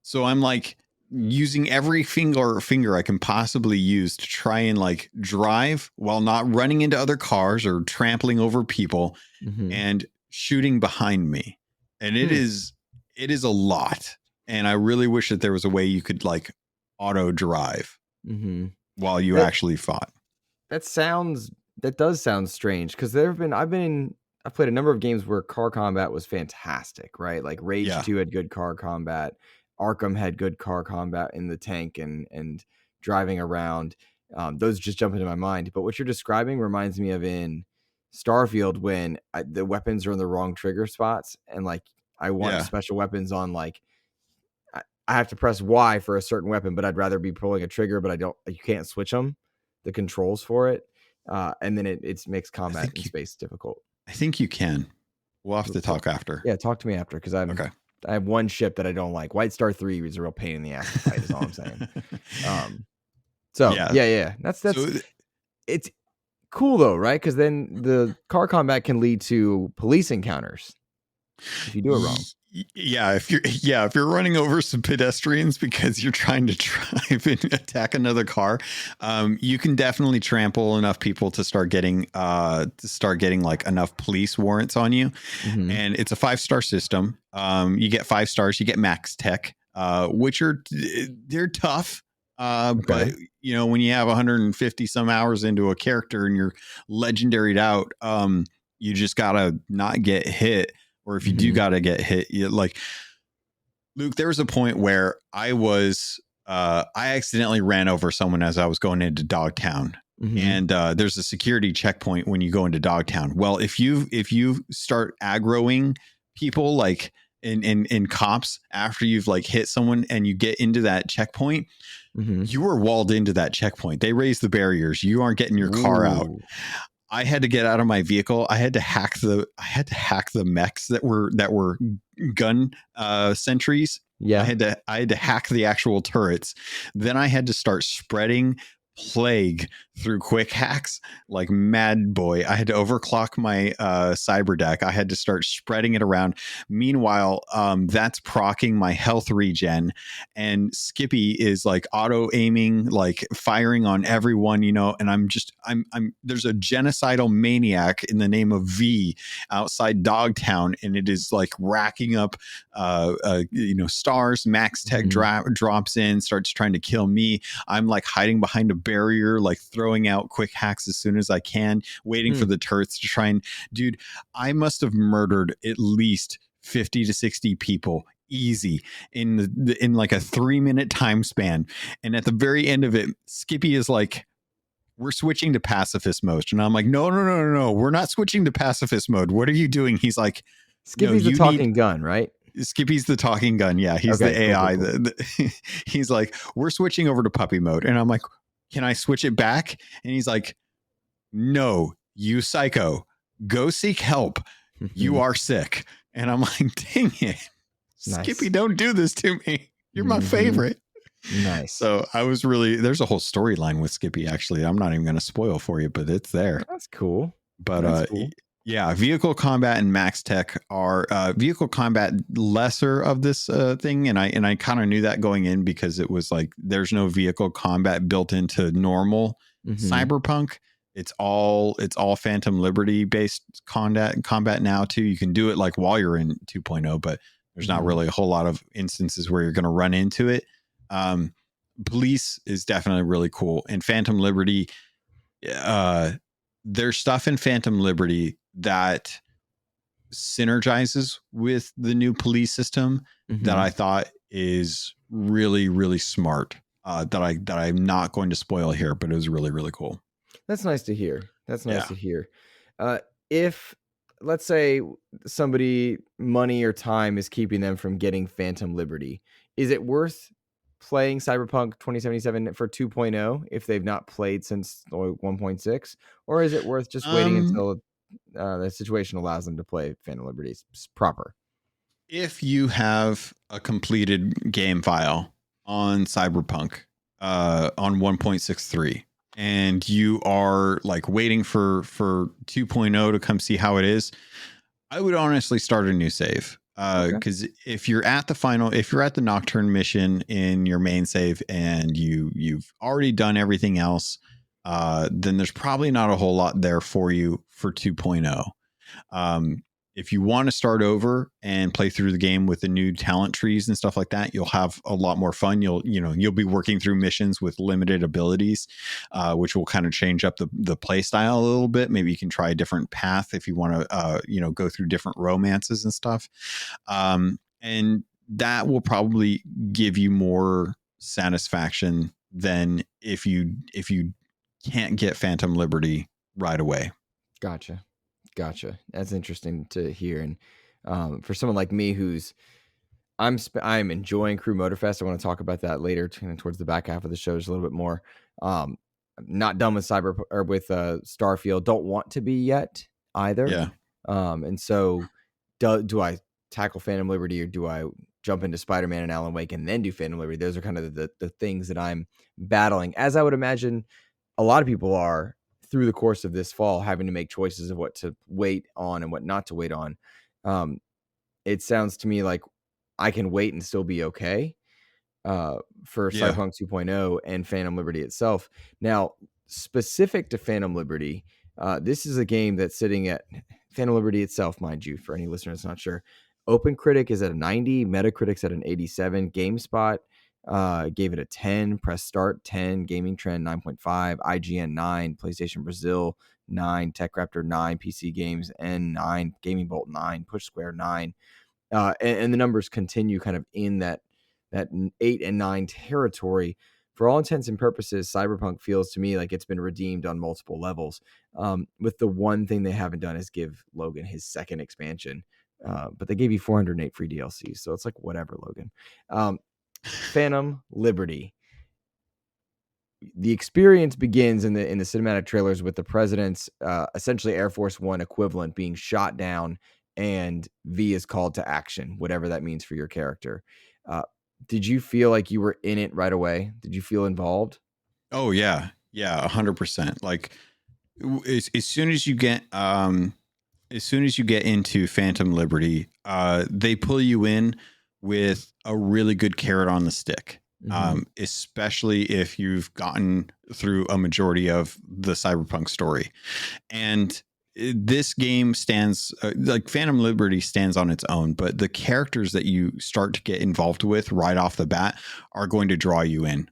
So I'm like using every finger I can possibly use to try and like drive while not running into other cars or trampling over people and shooting behind me. And it is a lot. And I really wish that there was a way you could like auto drive while you actually fought. That does sound strange, because I've played a number of games where car combat was fantastic, right? Like Rage 2 had good car combat. Arkham had good car combat in the tank and driving around. Those just jump into my mind. But what you're describing reminds me of in Starfield when the weapons are in the wrong trigger spots, and like I want special weapons on, like I have to press Y for a certain weapon, but I'd rather be pulling a trigger, but you can't switch them, the controls for it. And then it makes combat in space difficult. I think you can. We'll have to talk after. Yeah, talk to me after, because I have one ship that I don't like. White Star 3 is a real pain in the ass to fight, is all I'm saying. It's cool though, right? Because then the car combat can lead to police encounters if you do it wrong. Yeah, if you're running over some pedestrians because you're trying to drive and attack another car, you can definitely trample enough people to start getting like enough police warrants on you. And it's a 5-star system. You get 5 stars, you get max tech, which they're tough. But you know, when you have 150 some hours into a character and you're legendaried out, you just gotta not get hit. Or if you do got to get hit, like Luke, there was a point where I accidentally ran over someone as I was going into Dogtown. And there's a security checkpoint when you go into Dogtown. Well, if you start aggroing people like in cops after you've like hit someone and you get into that checkpoint, you were walled into that checkpoint. They raised the barriers. You aren't getting your car out. I had to get out of my vehicle. I had to hack the mechs that were gun sentries. Yeah. I had to hack the actual turrets. Then I had to start spreading plague through quick hacks like mad boy. I had to overclock my cyber deck. I had to start spreading it around. Meanwhile, that's procking my health regen, and Skippy is like auto aiming, like firing on everyone, and I'm there's a genocidal maniac in the name of V outside Dogtown, and it is like racking up stars. Max Tech drops in, starts trying to kill me. I'm like hiding behind a barrier, like throwing out quick hacks as soon as I can, waiting for the turrets to try and, dude, I must have murdered at least 50 to 60 people easy in like a 3-minute time span. And at the very end of it, Skippy is like, we're switching to pacifist mode. And I'm like, no, we're not switching to pacifist mode. What are you doing? He's like, Skippy's the talking gun, right? Skippy's the talking gun. Yeah, he's the AI. Cool. He's like, we're switching over to puppy mode. And I'm like, can I switch it back? And he's like, no, you psycho. Go seek help. You are sick. And I'm like, dang it. Nice. Skippy, don't do this to me. You're my favorite. Nice. So there's a whole storyline with Skippy, actually. I'm not even going to spoil for you, but it's there. That's cool. But cool. Yeah, vehicle combat and Max Tech are vehicle combat lesser of this thing, and I kind of knew that going in because it was like there's no vehicle combat built into normal Cyberpunk. It's all Phantom Liberty based combat now too. You can do it like while you're in 2.0, but there's not really a whole lot of instances where you're going to run into it. Police is definitely really cool, and Phantom Liberty. There's stuff in Phantom Liberty that synergizes with the new police system that I thought is really, really smart. That I'm not going to spoil here, but it was really, really cool. That's nice to hear. To hear. If, let's say, somebody, money or time is keeping them from getting Phantom Liberty, is it worth playing Cyberpunk 2077 for 2.0 if they've not played since 1.6, or is it worth just waiting until the situation allows them to play Phantom Liberty proper? If you have a completed game file on Cyberpunk on 1.63 and you are like waiting for 2.0 to come see how it is, I would honestly start a new save. Because if you're at the Nocturne mission in your main save and you've already done everything else, then there's probably not a whole lot there for you for 2.0. If you want to start over and play through the game with the new talent trees and stuff like that, you'll have a lot more fun. You'll be working through missions with limited abilities, which will kind of change up the play style a little bit. Maybe you can try a different path if you want to, go through different romances and stuff. And that will probably give you more satisfaction than if you can't get Phantom Liberty right away. Gotcha. That's interesting to hear. And for someone like me I'm enjoying Crew Motorfest. I want to talk about that later, towards the back half of the show, just a little bit more. I'm not done with Starfield. Don't want to be yet either. Yeah. And so do I tackle Phantom Liberty, or do I jump into Spider-Man and Alan Wake and then do Phantom Liberty? Those are kind of the things that I'm battling, as I would imagine a lot of people are through the course of this fall, having to make choices of what to wait on and what not to wait on. It sounds to me like I can wait and still be okay for Cyberpunk 2.0 and Phantom Liberty itself. Now, specific to Phantom Liberty, this is a game that's sitting at Phantom Liberty itself, mind you, for any listener that's not sure. OpenCritic is at a 90, Metacritic's at an 87, GameSpot gave it a 10, Press Start 10, Gaming Trend 9.5, IGN 9, PlayStation Brazil 9, TechRaptor 9, PC Games N 9, Gaming Bolt 9, Push Square 9, and the numbers continue kind of in that 8 and 9 territory. For all intents and purposes, Cyberpunk feels to me like it's been redeemed on multiple levels. With the one thing they haven't done is give Logan his second expansion, but they gave you 408 free DLCs, so it's like whatever, Logan. Phantom Liberty. the experience begins in the cinematic trailers with the president's essentially Air Force One equivalent being shot down, and V is called to action, whatever that means for your character. Did you feel like you were in it right away? Did you feel involved? Oh yeah, 100%. Like as soon as you get into Phantom Liberty, they pull you in with a really good carrot on the stick. Especially if you've gotten through a majority of the Cyberpunk story. And this game stands like Phantom Liberty stands on its own, but the characters that you start to get involved with right off the bat are going to draw you in.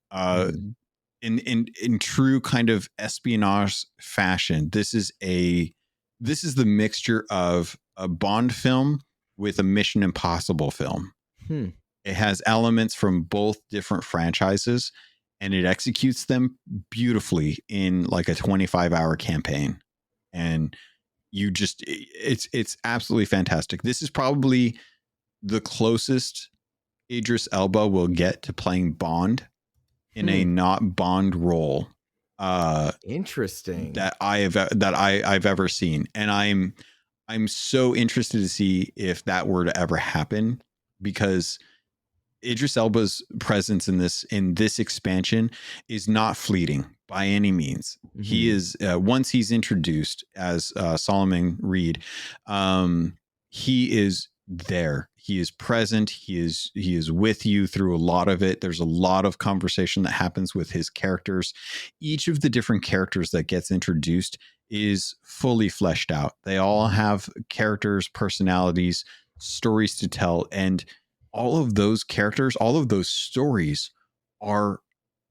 In true kind of espionage fashion, this is the mixture of a Bond film with a Mission Impossible film. It has elements from both different franchises, and it executes them beautifully in like a 25-hour campaign. And you just, it's absolutely fantastic. This is probably the closest Idris Elba will get to playing Bond in a not Bond role. Interesting. That I've ever seen. And I'm so interested to see if that were to ever happen, because Idris Elba's presence in this expansion is not fleeting by any means. He is once he's introduced as Solomon Reed, he is there. He is present. He is with you through a lot of it. There's a lot of conversation that happens with his characters. Each of the different characters that gets introduced is fully fleshed out. They all have characters, personalities, stories to tell, and all of those characters, all of those stories are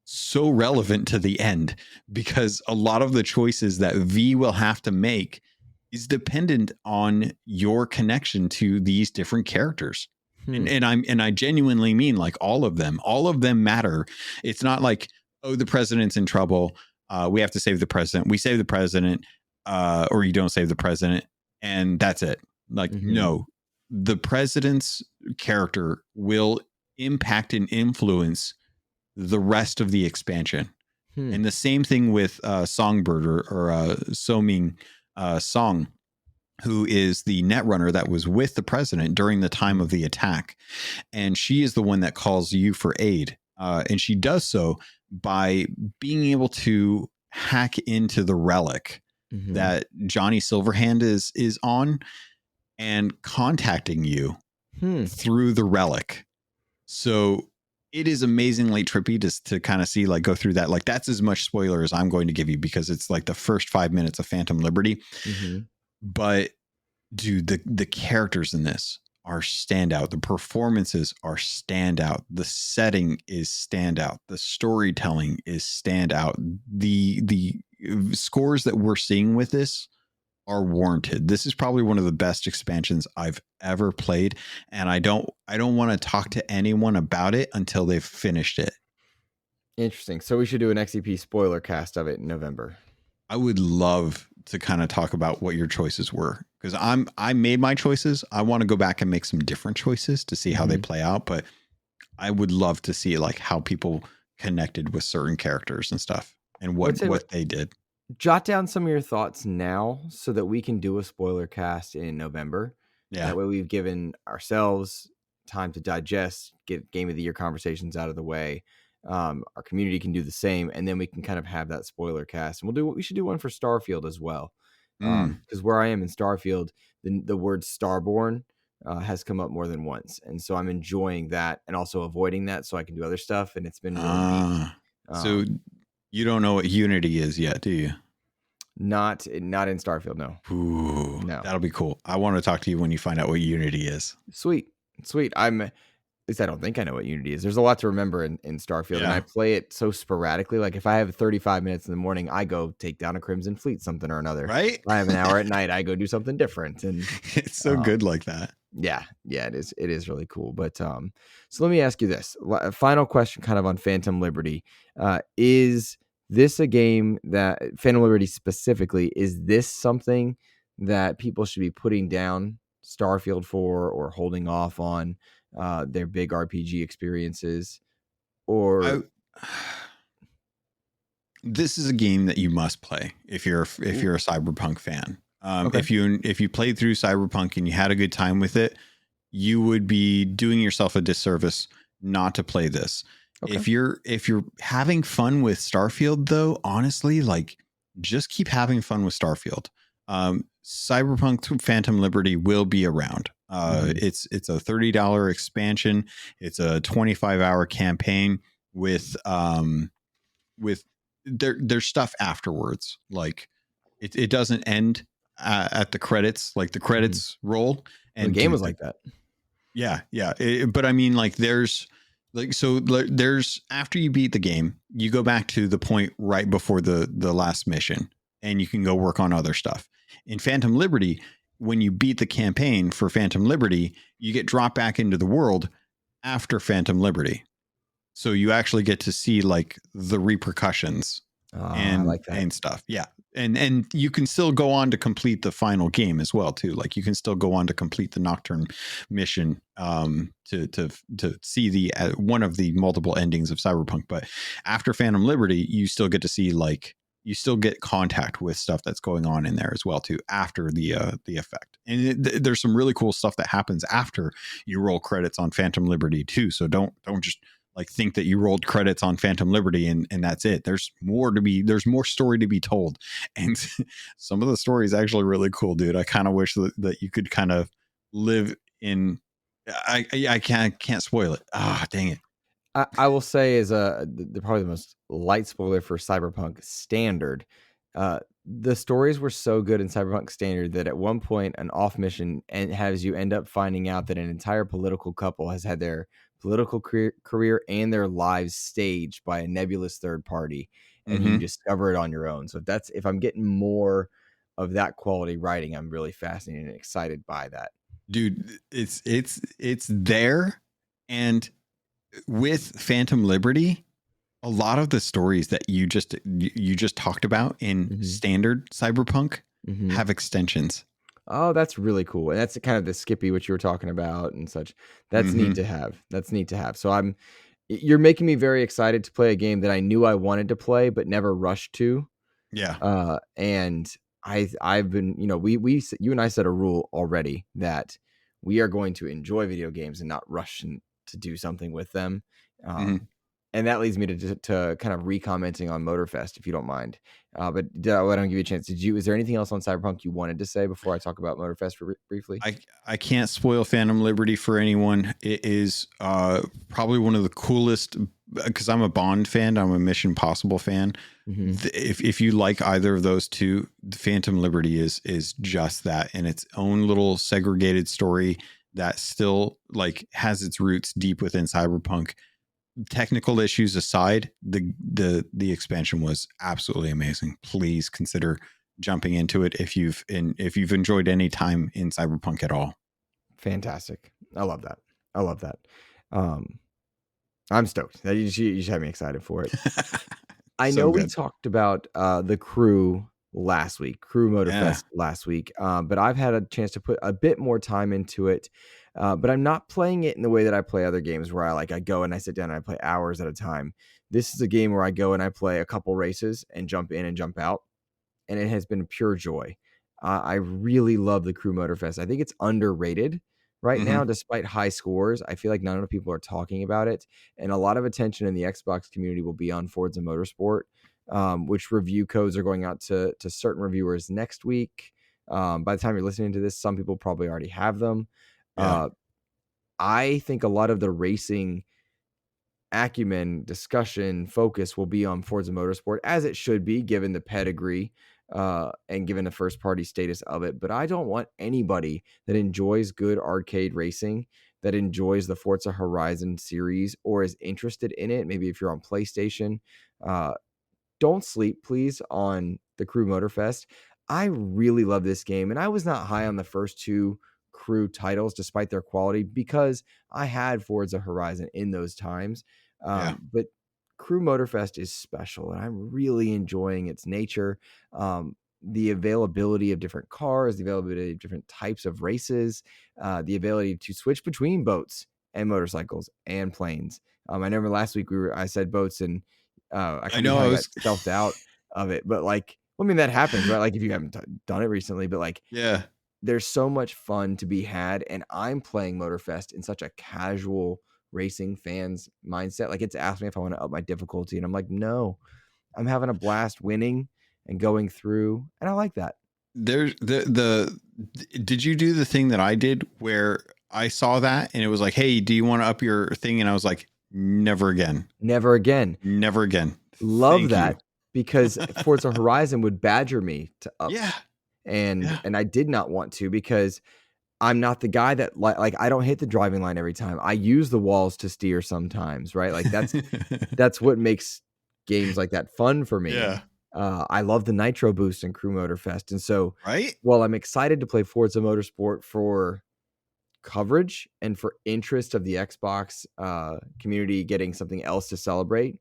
so relevant to the end, because a lot of the choices that V will have to make is dependent on your connection to these different characters. And I genuinely mean, like, all of them matter. It's not like, oh, the president's in trouble. We have to save the president. We save the president, or you don't save the president, and that's it. Like, no, the president's character will impact and influence the rest of the expansion. And the same thing with Songbird or So-Ming Song, who is the netrunner that was with the president during the time of the attack. And she is the one that calls you for aid. And she does so by being able to hack into the relic that Johnny Silverhand is on, and contacting you through the relic. So it is amazingly trippy to kind of see, like, go through that. Like, that's as much spoiler as I'm going to give you, because it's like the first 5 minutes of Phantom Liberty. But dude, the characters in this are standout. The performances are standout. The setting is standout. The storytelling is standout. The scores that we're seeing with this are warranted. This is probably one of the best expansions I've ever played, and I don't want to talk to anyone about it until they've finished it. Interesting. So we should do an XEP spoiler cast of it in November. I would love to kind of talk about what your choices were, because I made my choices. I want to go back and make some different choices to see how they play out, but I would love to see, like, how people connected with certain characters and stuff, and what they did. Jot down some of your thoughts now so that we can do a spoiler cast in November. Yeah. That way we've given ourselves time to digest, get Game of the Year conversations out of the way. Our community can do the same, and then we can kind of have that spoiler cast. And we should do one for Starfield as well. Because where I am in Starfield, the word Starborn has come up more than once. And so I'm enjoying that and also avoiding that so I can do other stuff. And it's been really neat. So you don't know what Unity is yet, do you? Not in Starfield, no. Ooh, no. That'll be cool. I want to talk to you when you find out what Unity is. Sweet. At least I don't think I know what Unity is. There's a lot to remember in Starfield, and I play it so sporadically. Like, if I have 35 minutes in the morning, I go take down a Crimson Fleet, something or another. Right? If I have an hour at night, I go do something different. And it's so good like that. Yeah, it is. It is really cool. But so let me ask you this final question, kind of on Phantom Liberty. Is this a game that Phantom Liberty specifically, is this something that people should be putting down Starfield for, or holding off on their big RPG experiences? Or this is a game that you must play if you're a Cyberpunk fan. Okay. If you played through Cyberpunk and you had a good time with it, you would be doing yourself a disservice not to play this. Okay. If you're having fun with Starfield, though, honestly, like just keep having fun with Starfield. Cyberpunk Phantom Liberty will be around. It's a $30 expansion. It's a 25-hour campaign with there's stuff afterwards. Like it doesn't end at the credits. Like the credits roll, The and game was like that. yeah. But I mean, like there's after you beat the game, you go back to the point right before the last mission, and you can go work on other stuff. In Phantom Liberty, when you beat the campaign for Phantom Liberty, you get dropped back into the world after Phantom Liberty. So you actually get to see like the repercussions I like that. and stuff. Yeah. And you can still go on to complete the final game as well too. Like you can still go on to complete the Nocturne mission to see the one of the multiple endings of Cyberpunk. But after Phantom Liberty, you still get to see like you still get contact with stuff that's going on in there as well too after the effect. And there's some really cool stuff that happens after you roll credits on Phantom Liberty too. So don't just like think that you rolled credits on Phantom Liberty and that's it. There's more story to be told. And some of the story is actually really cool, dude. I kind of wish that you could kind of live in, I can't spoil it. Ah, dang it. I will say is probably the most light spoiler for Cyberpunk Standard. The stories were so good in Cyberpunk Standard that at one point an off mission and has you end up finding out that an entire political couple has had their political career and their lives staged by a nebulous third party, and you discover it on your own. So if I'm getting more of that quality writing, I'm really fascinated and excited by that. Dude, it's there. And with Phantom Liberty, a lot of the stories that you just talked about in standard Cyberpunk have extensions. Oh, that's really cool. And that's kind of the Skippy, which you were talking about and such. That's neat to have. That's neat to have. So you're making me very excited to play a game that I knew I wanted to play, but never rushed to. Yeah. And I've been, you and I set a rule already that we are going to enjoy video games and not rush to do something with them. And that leads me to kind of re-commenting on Motorfest, if you don't mind. But I don't give you a chance. Is there anything else on Cyberpunk you wanted to say before I talk about Motorfest briefly? I can't spoil Phantom Liberty for anyone. It is probably one of the coolest, because I'm a Bond fan. I'm a Mission Possible fan. If you like either of those two, the Phantom Liberty is just that in its own little segregated story that still like has its roots deep within Cyberpunk. Technical issues aside, the expansion was absolutely amazing. Please consider jumping into it if you've enjoyed any time in Cyberpunk at all. Fantastic. I love that. I'm stoked. You should have me excited for it. I know we talked about the Crew last week, Crew Motorfest last week, but I've had a chance to put a bit more time into it. But I'm not playing it in the way that I play other games where I go and I sit down and I play hours at a time. This is a game where I go and I play a couple races and jump in and jump out. And it has been pure joy. I really love the Crew Motorfest. I think it's underrated right now, despite high scores. I feel like not enough people are talking about it. And a lot of attention in the Xbox community will be on Forza Motorsport, which review codes are going out to certain reviewers next week. By the time you're listening to this, some people probably already have them. I think a lot of the racing acumen, discussion, focus will be on Forza Motorsport, as it should be, given the pedigree and given the first party status of it. But I don't want anybody that enjoys good arcade racing, that enjoys the Forza Horizon series, or is interested in it. Maybe if you're on PlayStation, don't sleep, please, on the Crew Motorfest. I really love this game, and I was not high on the first two Crew titles despite their quality because I had Forza Horizon in those times. But Crew Motorfest is special, and I'm really enjoying its nature. The availability of different cars, the availability of different types of races, the ability to switch between boats and motorcycles and planes. I remember last week I said boats, and I I we know. kind I of got was, selfed out of it, but like, I mean, that happens, right? Like if you haven't done it recently, but like, yeah. there's so much fun to be had, and I'm playing Motorfest in such a casual racing fans mindset. Like it's asked me if I want to up my difficulty, and I'm like, no, I'm having a blast winning and going through, and I like that. There's did you do the thing that I did where I saw that and it was like, hey, do you want to up your thing? And I was like, never again. Never again. Never again. Love Thank you. that because Forza Horizon would badger me to up, Yeah. and Yeah. I did not want to because I'm not the guy that like I don't hit the driving line every time. I use the walls to steer sometimes, right? Like that's what makes games like that fun for me. Yeah. I love the nitro boost in Crew Motorfest, and so Right? while I'm excited to play Forza Motorsport for coverage and for interest of the Xbox community getting something else to celebrate,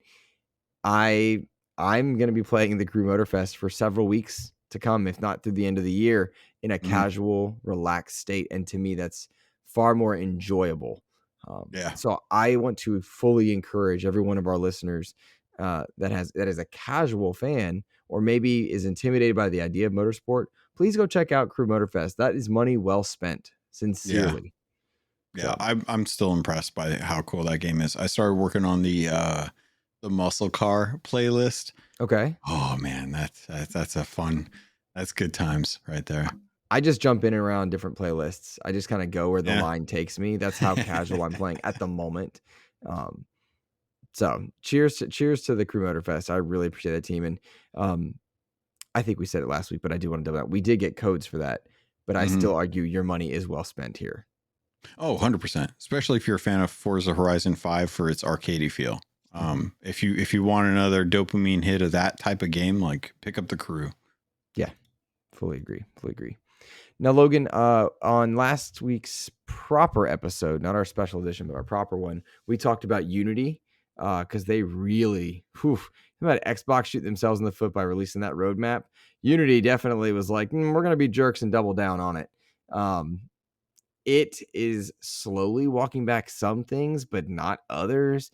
I I'm going to be playing the Crew Motorfest for several weeks to come, if not through the end of the year, in a Mhm. casual, relaxed state. And to me, that's far more enjoyable. Yeah. So I want to fully encourage every one of our listeners that is a casual fan or maybe is intimidated by the idea of motorsport. Please go check out Crew Motorfest. That is money well spent. Yeah. Sincerely. Yeah. So I'm still impressed by how cool that game is. I started working on the muscle car playlist. okay. Oh man, that's a fun, that's good times right there. I just jump in and around different playlists. I just kind of go where the Yeah. line takes me. That's how casual I'm playing at the moment. Um, so cheers to the Crew Motorfest. I really appreciate that team. And I think we said it last week, but I do want to double that. We did get codes for that, but I Mhm. still argue your money is well spent here. Oh, 100%. Especially if you're a fan of Forza Horizon 5 for its arcadey feel. If you want another dopamine hit of that type of game, like pick up the Crew. Yeah, fully agree. Fully agree. Now, Logan, on last week's proper episode, not our special edition, but our proper one, we talked about Unity because they really, about Xbox shoot themselves in the foot by releasing that roadmap. Unity definitely was like, we're going to be jerks and double down on it. It is slowly walking back some things, but not others.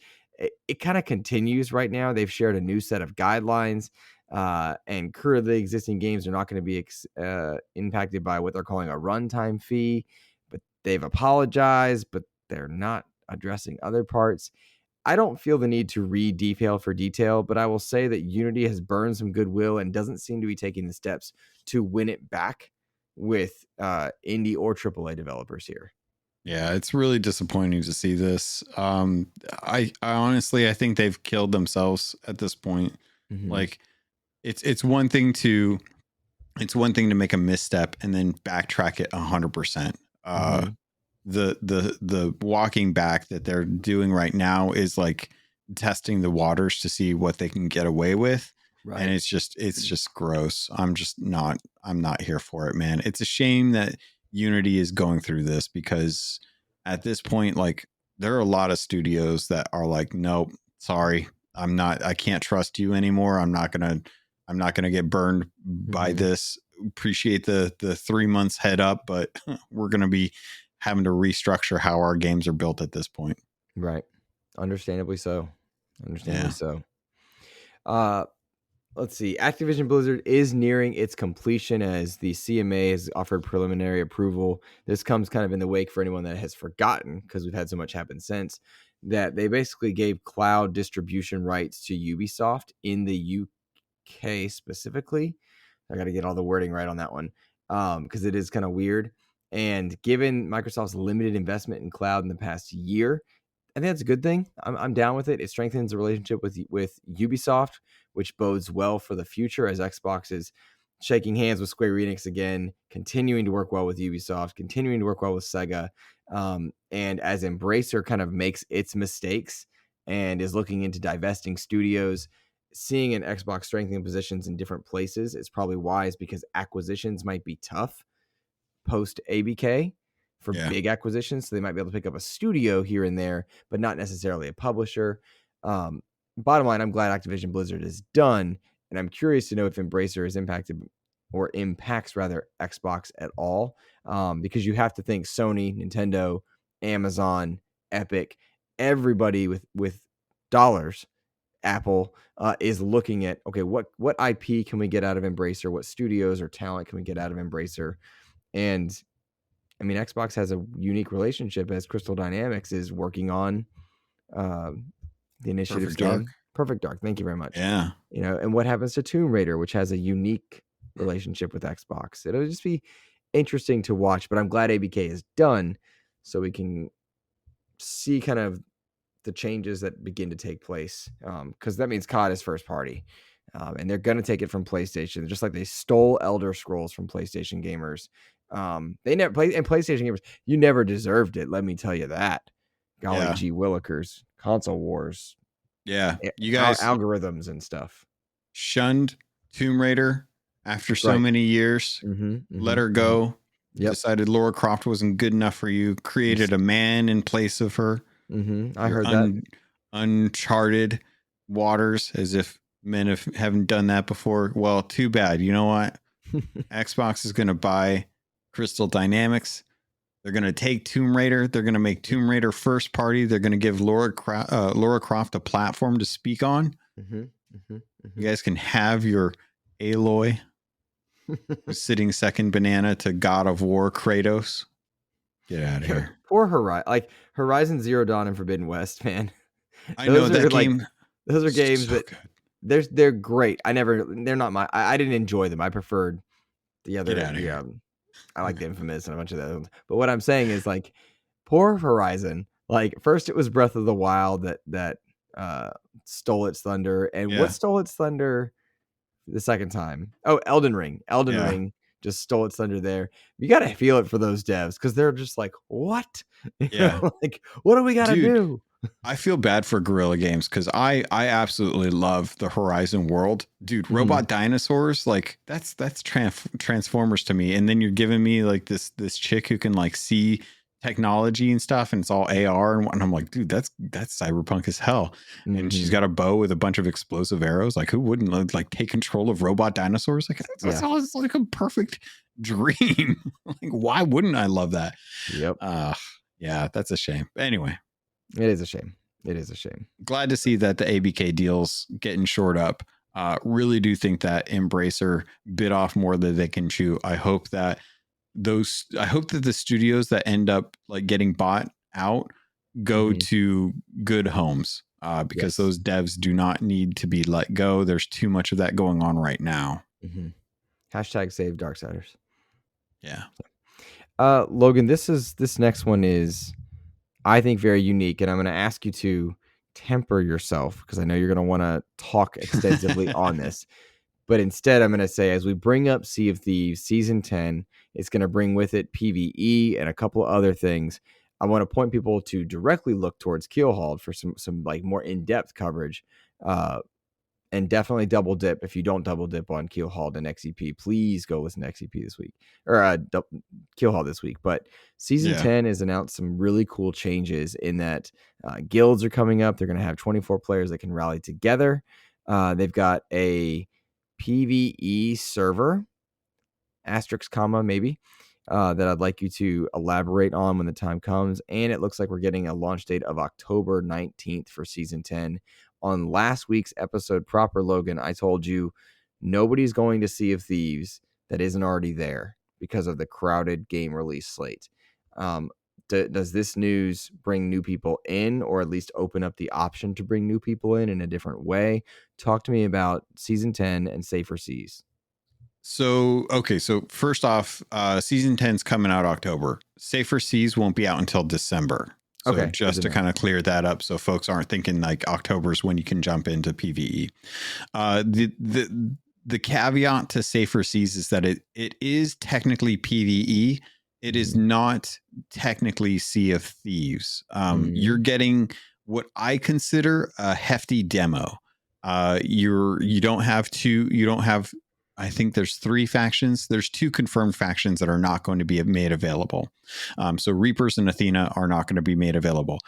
It kind of continues right now. They've shared a new set of guidelines, and currently existing games are not going to be impacted by what they're calling a runtime fee. But they've apologized, but they're not addressing other parts. I don't feel the need to read detail for detail, but I will say that Unity has burned some goodwill and doesn't seem to be taking the steps to win it back with indie or AAA developers here. Yeah, it's really disappointing to see this. I honestly, I think they've killed themselves at this point. Mm-hmm. Like it's one thing to make a misstep and then backtrack it 100%. Mm-hmm. The walking back that they're doing right now is like testing the waters to see what they can get away with. Right. And it's just gross. I'm not here for it, man. It's a shame that Unity is going through this because at this point, like there are a lot of studios that are like, nope, sorry, I can't trust you anymore. I'm not gonna get burned by this. Appreciate the 3 months head up, but we're gonna be having to restructure how our games are built at this point. Right. Understandably so. Yeah. So. Let's see. Activision Blizzard is nearing its completion as the CMA has offered preliminary approval. This comes kind of in the wake for anyone that has forgotten, because we've had so much happen since, that they basically gave cloud distribution rights to Ubisoft in the UK specifically. I got to get all the wording right on that one because it is kind of weird. And given Microsoft's limited investment in cloud in the past year, I think that's a good thing. I'm down with it. It strengthens the relationship with Ubisoft, which bodes well for the future as Xbox is shaking hands with Square Enix again, continuing to work well with Ubisoft, continuing to work well with Sega. And as Embracer kind of makes its mistakes and is looking into divesting studios, seeing an Xbox strengthening positions in different places is probably wise because acquisitions might be tough post ABK for big acquisitions. So they might be able to pick up a studio here and there, but not necessarily a publisher. Bottom line, I'm glad Activision Blizzard is done. And I'm curious to know if Embracer is impacted or impacts rather Xbox at all. Because you have to think Sony, Nintendo, Amazon, Epic, everybody with dollars Apple is looking at, okay, what IP can we get out of Embracer? What studios or talent can we get out of Embracer? And I mean, Xbox has a unique relationship as Crystal Dynamics is working on the Initiatives Perfect Dark. game, Perfect Dark. Thank you very much. Yeah. And what happens to Tomb Raider, which has a unique relationship with Xbox. It'll just be interesting to watch, but I'm glad ABK is done so we can see kind of the changes that begin to take place, because that means COD is first party, and they're going to take it from PlayStation, just like they stole Elder Scrolls from PlayStation gamers. They never played, and PlayStation gamers, you never deserved it. Let me tell you that. Golly gee willikers, console wars. Yeah, you guys algorithms and stuff. Shunned Tomb Raider after so many years. Let her go. Decided Lara Croft wasn't good enough for you. Created a man in place of her. I heard that. Uncharted waters, as if men haven't done that before. Well, too bad. You know what? Xbox is going to buy Crystal Dynamics. They're going to take Tomb Raider. They're going to make Tomb Raider first party. They're going to give Lara Croft a platform to speak on. You guys can have your Aloy sitting second banana to God of War Kratos. Get out of here. Poor Horizon Zero Dawn and Forbidden West, man. I know that game. Those are games that they're great. They're not my. I didn't enjoy them. I preferred the other. I like the Infamous and a bunch of those. But what I'm saying is, like, poor Horizon. Like, first it was Breath of the Wild that stole its thunder, and what stole its thunder the second time? Oh, Elden Ring. Ring just stole its thunder there. You got to feel it for those devs because they're just like, what? Like, what do we got to do? I feel bad for Guerrilla Games because I absolutely love the Horizon world. Dude, robot dinosaurs, like that's Transformers to me. And then you're giving me like this chick who can like see technology and stuff, and it's all AR and I'm like, dude, that's cyberpunk as hell. And she's got a bow with a bunch of explosive arrows. Like, who wouldn't like take control of robot dinosaurs? Like, that's like a perfect dream. Like, why wouldn't I love that? Yeah, that's a shame. Anyway, it is a shame. Glad to see that the ABK deal's getting shored up. Really do think that Embracer bit off more than they can chew. I hope that the studios that end up like getting bought out go to good homes, because those devs do not need to be let go. There's too much of that going on right now. Hashtag save Darksiders. Yeah. Logan, this next one is, I think, very unique, and I'm going to ask you to temper yourself because I know you're going to want to talk extensively on this. But instead, I'm going to say, as we bring up Sea of Thieves Season 10, it's going to bring with it PvE and a couple of other things. I want to point people to directly look towards Keelhauled for some like more in-depth coverage. And definitely double dip. If you don't double dip on Keelhauled and XEP, please go listen to XEP this week, or Keelhauled this week. But Season 10 has announced some really cool changes in that guilds are coming up. They're going to have 24 players that can rally together. They've got a PvE server, asterisk comma maybe, that I'd like you to elaborate on when the time comes. And it looks like we're getting a launch date of October 19th for Season 10. On last week's episode proper, Logan, I told you nobody's going to Sea of Thieves that isn't already there because of the crowded game release slate. Does this news bring new people in, or at least open up the option to bring new people in a different way? Talk to me about Season 10 and Safer Seas. So first off, Season 10's coming out October. Safer Seas won't be out until December. So just to kind of clear that up, so folks aren't thinking like October is when you can jump into PvE. The caveat to Safer Seas is that it is technically PvE. It is not technically Sea of Thieves. You're getting what I consider a hefty demo. You don't have. I think there's 3 factions. There's 2 confirmed factions that are not going to be made available. So Reapers and Athena are not going to be made available.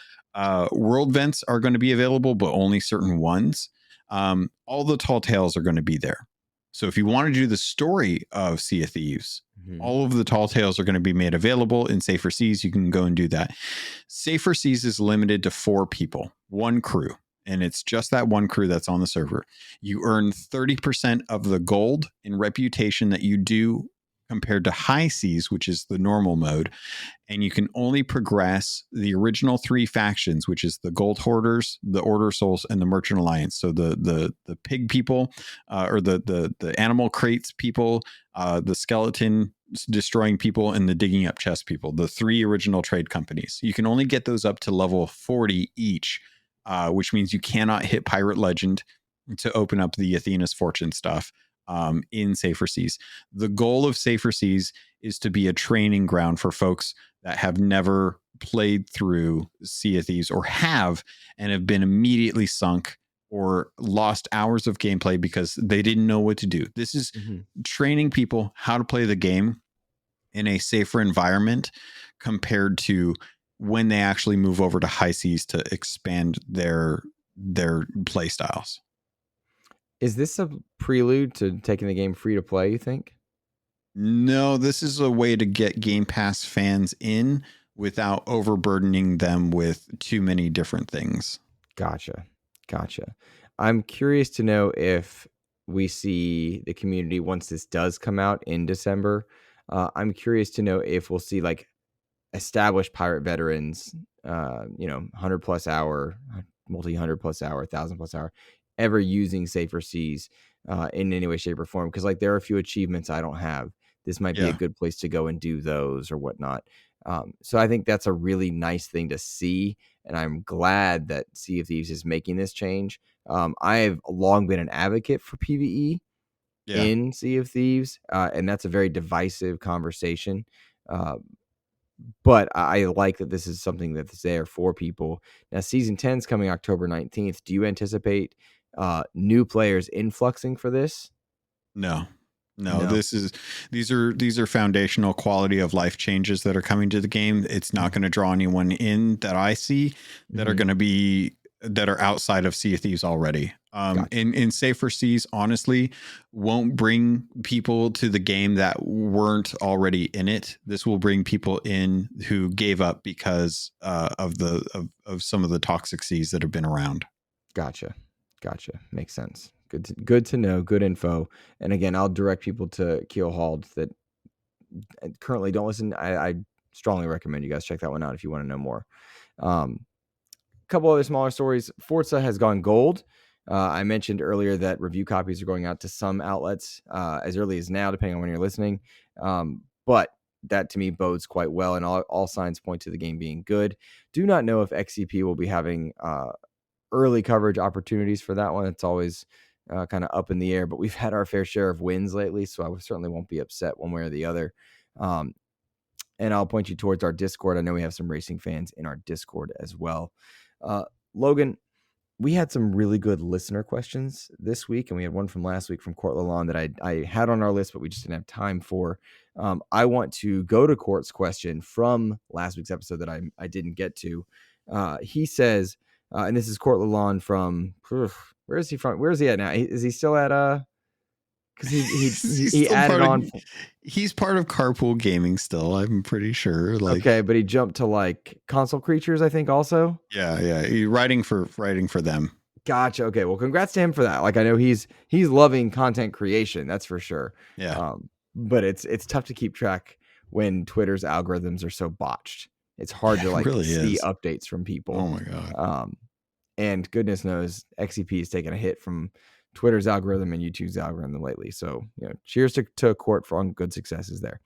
World Vents are going to be available, but only certain ones. All the Tall Tales are going to be there. So if you want to do the story of Sea of Thieves, all of the Tall Tales are going to be made available in Safer Seas. You can go and do that. Safer Seas is limited to 4 people, 1 crew. and it's just that one crew that's on the server. You earn 30% of the gold in reputation that you do compared to high seas, which is the normal mode. And you can only progress the original three factions, which is the Gold Hoarders, the Order Souls, and the Merchant Alliance. So the pig people, or the animal crates people, the skeleton destroying people, and the digging up chest people. The three original trade companies. You can only get those up to level 40 each, which means you cannot hit Pirate Legend to open up the Athena's Fortune stuff in Safer Seas. The goal of Safer Seas is to be a training ground for folks that have never played through Sea of Thieves, or have and have been immediately sunk or lost hours of gameplay because they didn't know what to do. This is training people how to play the game in a safer environment compared to when they actually move over to high seas to expand their play styles. Is this a prelude to taking the game free to play, you think? No, this is a way to get Game Pass fans in without overburdening them with too many different things. Gotcha. I'm curious to know if we see the community, once this does come out in December, I'm curious to know if we'll see like established pirate veterans, 100 plus hour, multi-100 plus hour, 1,000 plus hour, ever using Safer Seas in any way, shape, or form. Because like there are a few achievements I don't have. This might be a good place to go and do those or whatnot. So I think that's a really nice thing to see, and I'm glad that Sea of Thieves is making this change. I've long been an advocate for PvE in Sea of Thieves, and that's a very divisive conversation. But I like that this is something that's there for people. Now, Season 10 is coming October 19th. Do you anticipate new players influxing for this? No. These are foundational quality of life changes that are coming to the game. It's not going to draw anyone in that I see that are going to be that are outside of Sea of Thieves already. Gotcha. In Safer Seas, honestly, won't bring people to the game that weren't already in it. This will bring people in who gave up because of some of the toxic seas that have been around. Gotcha. Makes sense. Good to know. Good info. And again, I'll direct people to Keelhauled that currently don't listen. I strongly recommend you guys check that one out if you want to know more. A couple other smaller stories. Forza has gone gold. I mentioned earlier that review copies are going out to some outlets as early as now, depending on when you're listening. But that to me bodes quite well, and all signs point to the game being good. Do not know if XCP will be having early coverage opportunities for that one. It's always kind of up in the air, but we've had our fair share of wins lately, so I certainly won't be upset one way or the other. And I'll point you towards our Discord. I know we have some racing fans in our Discord as well. Logan, we had some really good listener questions this week, and we had one from last week from Court Lalonde that I had on our list, but we just didn't have time for. I want to go to Court's question from last week's episode that I didn't get to. He says, and this is Court Lalonde from, where is he from? Where is he at now? Is he still at, because he added on. He's part of Carpool Gaming still, I'm pretty sure. Okay, but he jumped to like Console Creatures, I think, also. Yeah. He's writing for them. Gotcha. Okay, well, congrats to him for that. Like, I know he's loving content creation, that's for sure. Yeah. But it's tough to keep track when Twitter's algorithms are so botched. It's hard to like see updates from people. Oh my god. And goodness knows XCP has taken a hit from Twitter's algorithm and YouTube's algorithm lately. So, cheers to Court for on good successes there.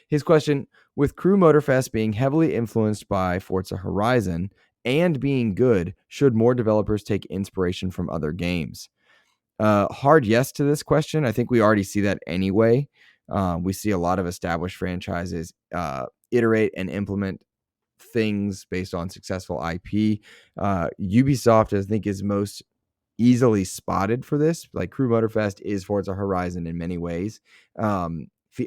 His question, with Crew Motorfest being heavily influenced by Forza Horizon and being good, should more developers take inspiration from other games? Hard yes to this question. I think we already see that anyway. We see a lot of established franchises iterate and implement things based on successful IP. Ubisoft, I think, is most easily spotted for this. Like Crew Motorfest is Forza Horizon in many ways.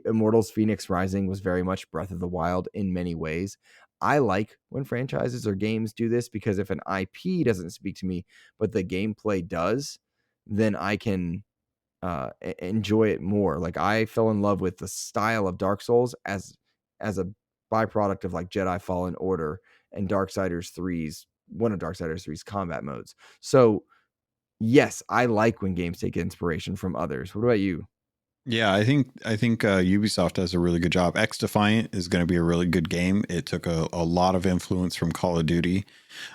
Immortals Phoenix Rising was very much Breath of the Wild in many ways. I like when franchises or games do this because if an IP doesn't speak to me, but the gameplay does, then I can enjoy it more. Like I fell in love with the style of Dark Souls as a byproduct of like Jedi Fallen Order and Darksiders 3's one of Darksiders 3's combat modes. So yes, I like when games take inspiration from others. What about you? Yeah, I think Ubisoft does a really good job. X Defiant is going to be a really good game. It took a lot of influence from Call of Duty.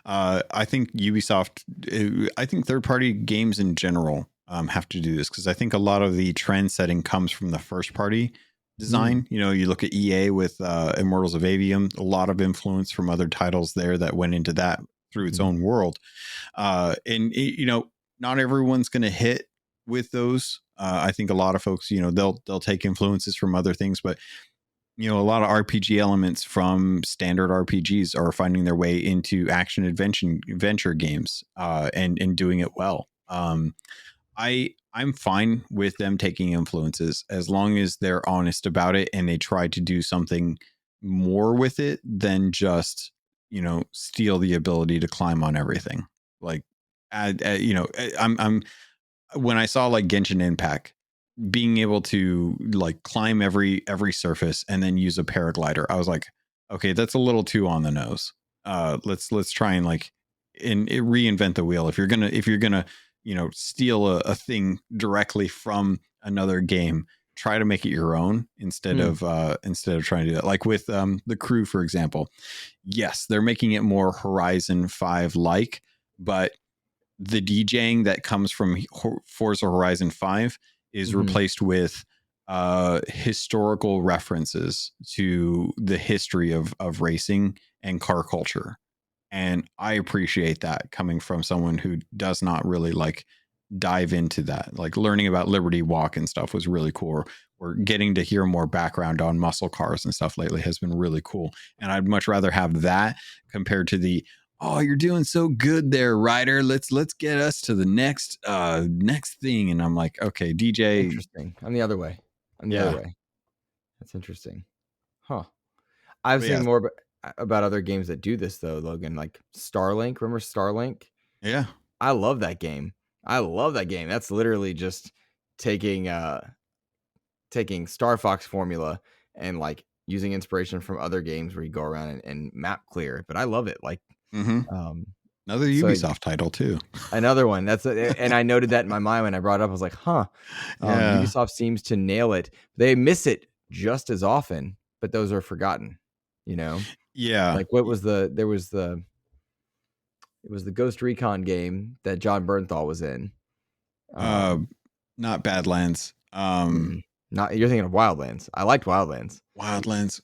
I think I think third party games in general have to do this, because I think a lot of the trend setting comes from the first party design. You know, you look at EA with Immortals of Avium, a lot of influence from other titles there that went into that through its own world. You know, not everyone's going to hit with those. I think a lot of folks, you know, they'll take influences from other things, but you know, a lot of RPG elements from standard RPGs are finding their way into action adventure games, and doing it well. I'm fine with them taking influences as long as they're honest about it and they try to do something more with it than just, you know, steal the ability to climb on everything. Like, you know, I'm when I saw like Genshin Impact being able to like climb every surface and then use a paraglider, I was like, okay, that's a little too on the nose. Let's try and like reinvent the wheel. If you're gonna you know, steal a thing directly from another game, try to make it your own instead of trying to do that. Like with the Crew, for example. Yes, they're making it more Horizon 5 like, but the DJing that comes from Forza Horizon 5 is replaced with historical references to the history of racing and car culture. And I appreciate that coming from someone who does not really like dive into that. Like learning about Liberty Walk and stuff was really cool. Or getting to hear more background on muscle cars and stuff lately has been really cool. And I'd much rather have that compared to the, oh, you're doing so good there, Ryder. Let's get us to the next thing. And I'm like, okay, DJ. Interesting. I'm the other way. Yeah. That's interesting. Huh. I've Yeah. seen more about other games that do this though, Logan, like Starlink. Remember Starlink? Yeah. I love that game. That's literally just taking Star Fox formula and like using inspiration from other games where you go around and map clear. But I love it. Like, Another so Ubisoft title too. Another one. And I noted that in my mind when I brought it up. I was like, huh. Yeah. Ubisoft seems to nail it. They miss it just as often, but those are forgotten. You know, Yeah. like it was the Ghost Recon game that John Bernthal was in. Not Badlands. Not you're thinking of Wildlands. I liked Wildlands. Wildlands.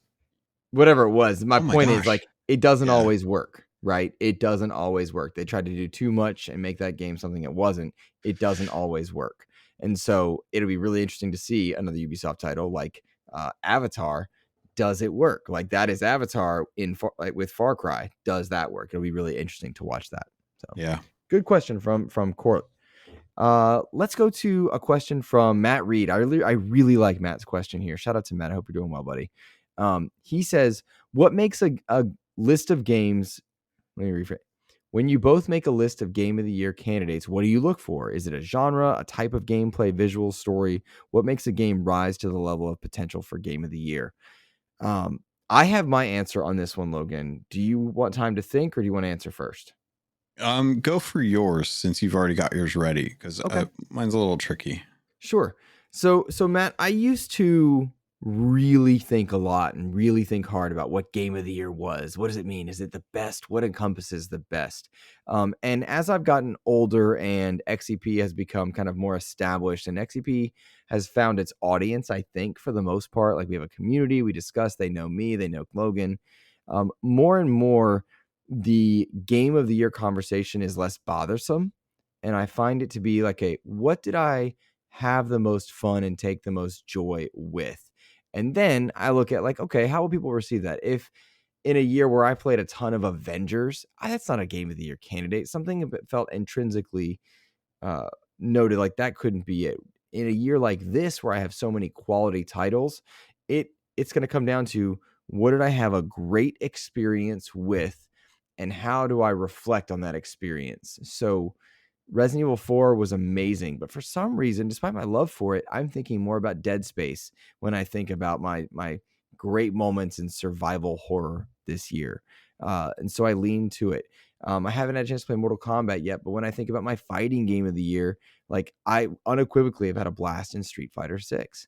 Whatever it was. My point is, gosh. like, it doesn't always work, right? It doesn't always work. They tried to do too much and make that game something it wasn't. It doesn't always work. And so it'll be really interesting to see another Ubisoft title like Avatar. Does it work? Like that is Avatar with Far Cry. Does that work? It'll be really interesting to watch that. So yeah, good question from Court. Let's go to a question from Matt Reed. I really like Matt's question here. Shout out to Matt. I hope you're doing well, buddy. He says, what makes a list of games? Let me rephrase. When you both make a list of game of the year candidates, what do you look for? Is it a genre, a type of gameplay, visual story? What makes a game rise to the level of potential for game of the year? I have my answer on this one, Logan. Do you want time to think or do you want to answer first? Go for yours since you've already got yours ready, because mine's a little tricky. Sure. So Matt, I used to really think a lot and really think hard about what game of the year was. What does it mean? Is it the best? What encompasses the best? And as I've gotten older and XCP has become kind of more established and XCP has found its audience, I think for the most part, like we have a community, we discuss, they know me, they know Logan. More and more, the game of the year conversation is less bothersome. And I find it to be like what did I have the most fun and take the most joy with? And then I look at like, okay, how will people receive that? If in a year where I played a ton of Avengers, that's not a game of the year candidate. Something that felt intrinsically noted like that couldn't be it. In a year like this, where I have so many quality titles, it's going to come down to what did I have a great experience with, and how do I reflect on that experience? So Resident Evil 4 was amazing, but for some reason, despite my love for it, I'm thinking more about Dead Space when I think about my great moments in survival horror this year. And so I lean to it. I haven't had a chance to play Mortal Kombat yet, but when I think about my fighting game of the year, like I unequivocally have had a blast in Street Fighter 6.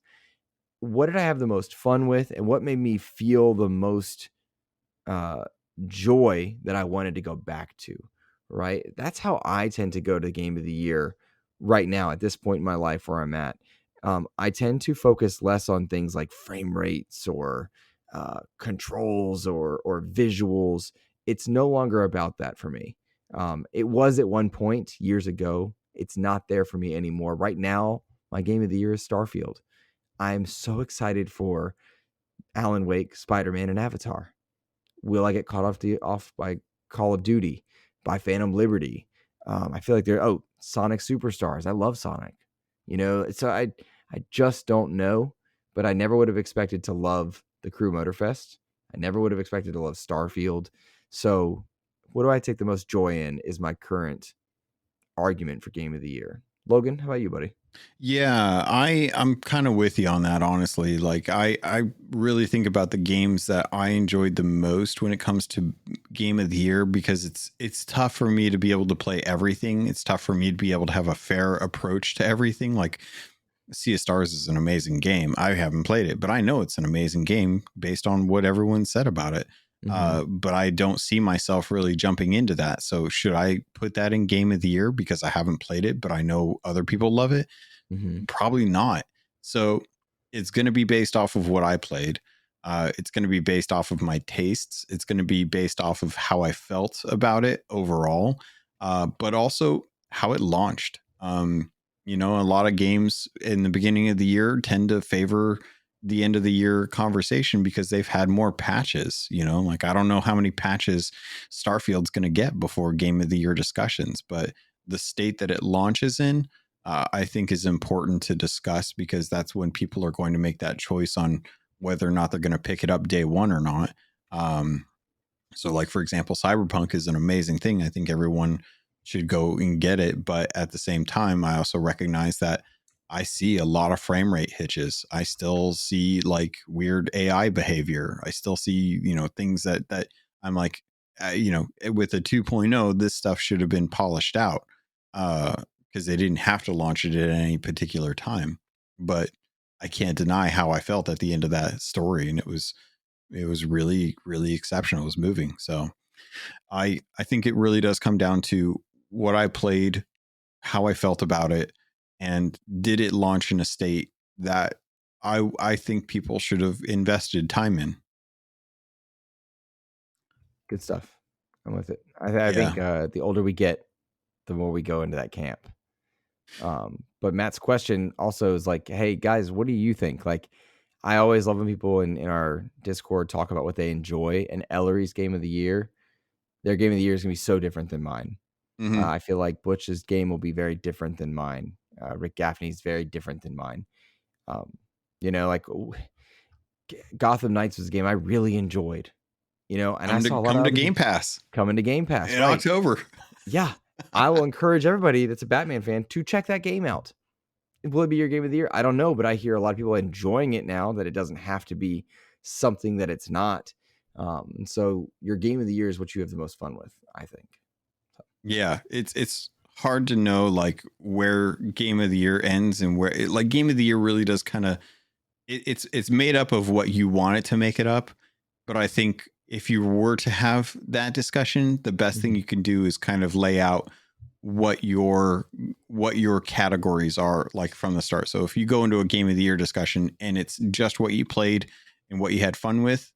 What did I have the most fun with, and what made me feel the most uh, joy that I wanted to go back to, right? That's how I tend to go to game of the year right now at this point in my life where I'm at. I tend to focus less on things like frame rates or controls or visuals. It's no longer about that for me. It was at one point years ago. It's not there for me anymore. Right now, my game of the year is Starfield. I'm so excited for Alan Wake, Spider-Man, and Avatar. Will I get caught off by Call of Duty, by Phantom Liberty? I feel like they're Sonic Superstars. I love Sonic, So I just don't know, but I never would have expected to love the Crew Motorfest. I never would have expected to love Starfield. So, what do I take the most joy in? Is my current argument for Game of the Year. Logan, how about you, buddy? Yeah, I'm kind of with you on that, honestly. Like I really think about the games that I enjoyed the most when it comes to game of the year, because it's tough for me to be able to play everything. It's tough for me to be able to have a fair approach to everything. Like Sea of Stars is an amazing game. I haven't played it, but I know it's an amazing game based on what everyone said about it. But I don't see myself really jumping into that. So should I put that in game of the year because I haven't played it, but I know other people love it? Probably not. So it's going to be based off of what I played. It's going to be based off of my tastes. It's going to be based off of how I felt about it overall, but also how it launched. A lot of games in the beginning of the year tend to favor the end of the year conversation because they've had more patches. Like I don't know how many patches Starfield's going to get before game of the year discussions, but the state that it launches in, I think is important to discuss, because that's when people are going to make that choice on whether or not they're going to pick it up day one or not. So like, for example, Cyberpunk is an amazing thing. I think everyone should go and get it. But at the same time, I also recognize that I see a lot of frame rate hitches. I still see like weird AI behavior. I still see, things that I'm like, with a 2.0, this stuff should have been polished out. Because they didn't have to launch it at any particular time. But I can't deny how I felt at the end of that story. And it was really, really exceptional. It was moving. So I think it really does come down to what I played, how I felt about it, and did it launch in a state that I think people should have invested time in. Good stuff. I'm with it. I think the older we get, the more we go into that camp. But Matt's question also is like, hey guys, what do you think? Like, I always love when people in our Discord talk about what they enjoy, and Ellery's game of the year, their game of the year is gonna be so different than mine. I feel like Butch's game will be very different than mine. Rick Gaffney's very different than mine. Like Gotham Knights was a game I really enjoyed. And I saw a lot come of to other Game Pass coming to Game Pass in right? October. Yeah, I will encourage everybody that's a Batman fan to check that game out. Will it be your game of the year? I don't know, but I hear a lot of people enjoying it now, that it doesn't have to be something that it's not. And so your game of the year is what you have the most fun with, I think. So. Yeah, it's hard to know like where game of the year ends and where like game of the year really does kind of it's made up of what you want it to make it up. But I think if you were to have that discussion, the best thing you can do is kind of lay out what your categories are like from the start. So if you go into a game of the year discussion and it's just what you played and what you had fun with,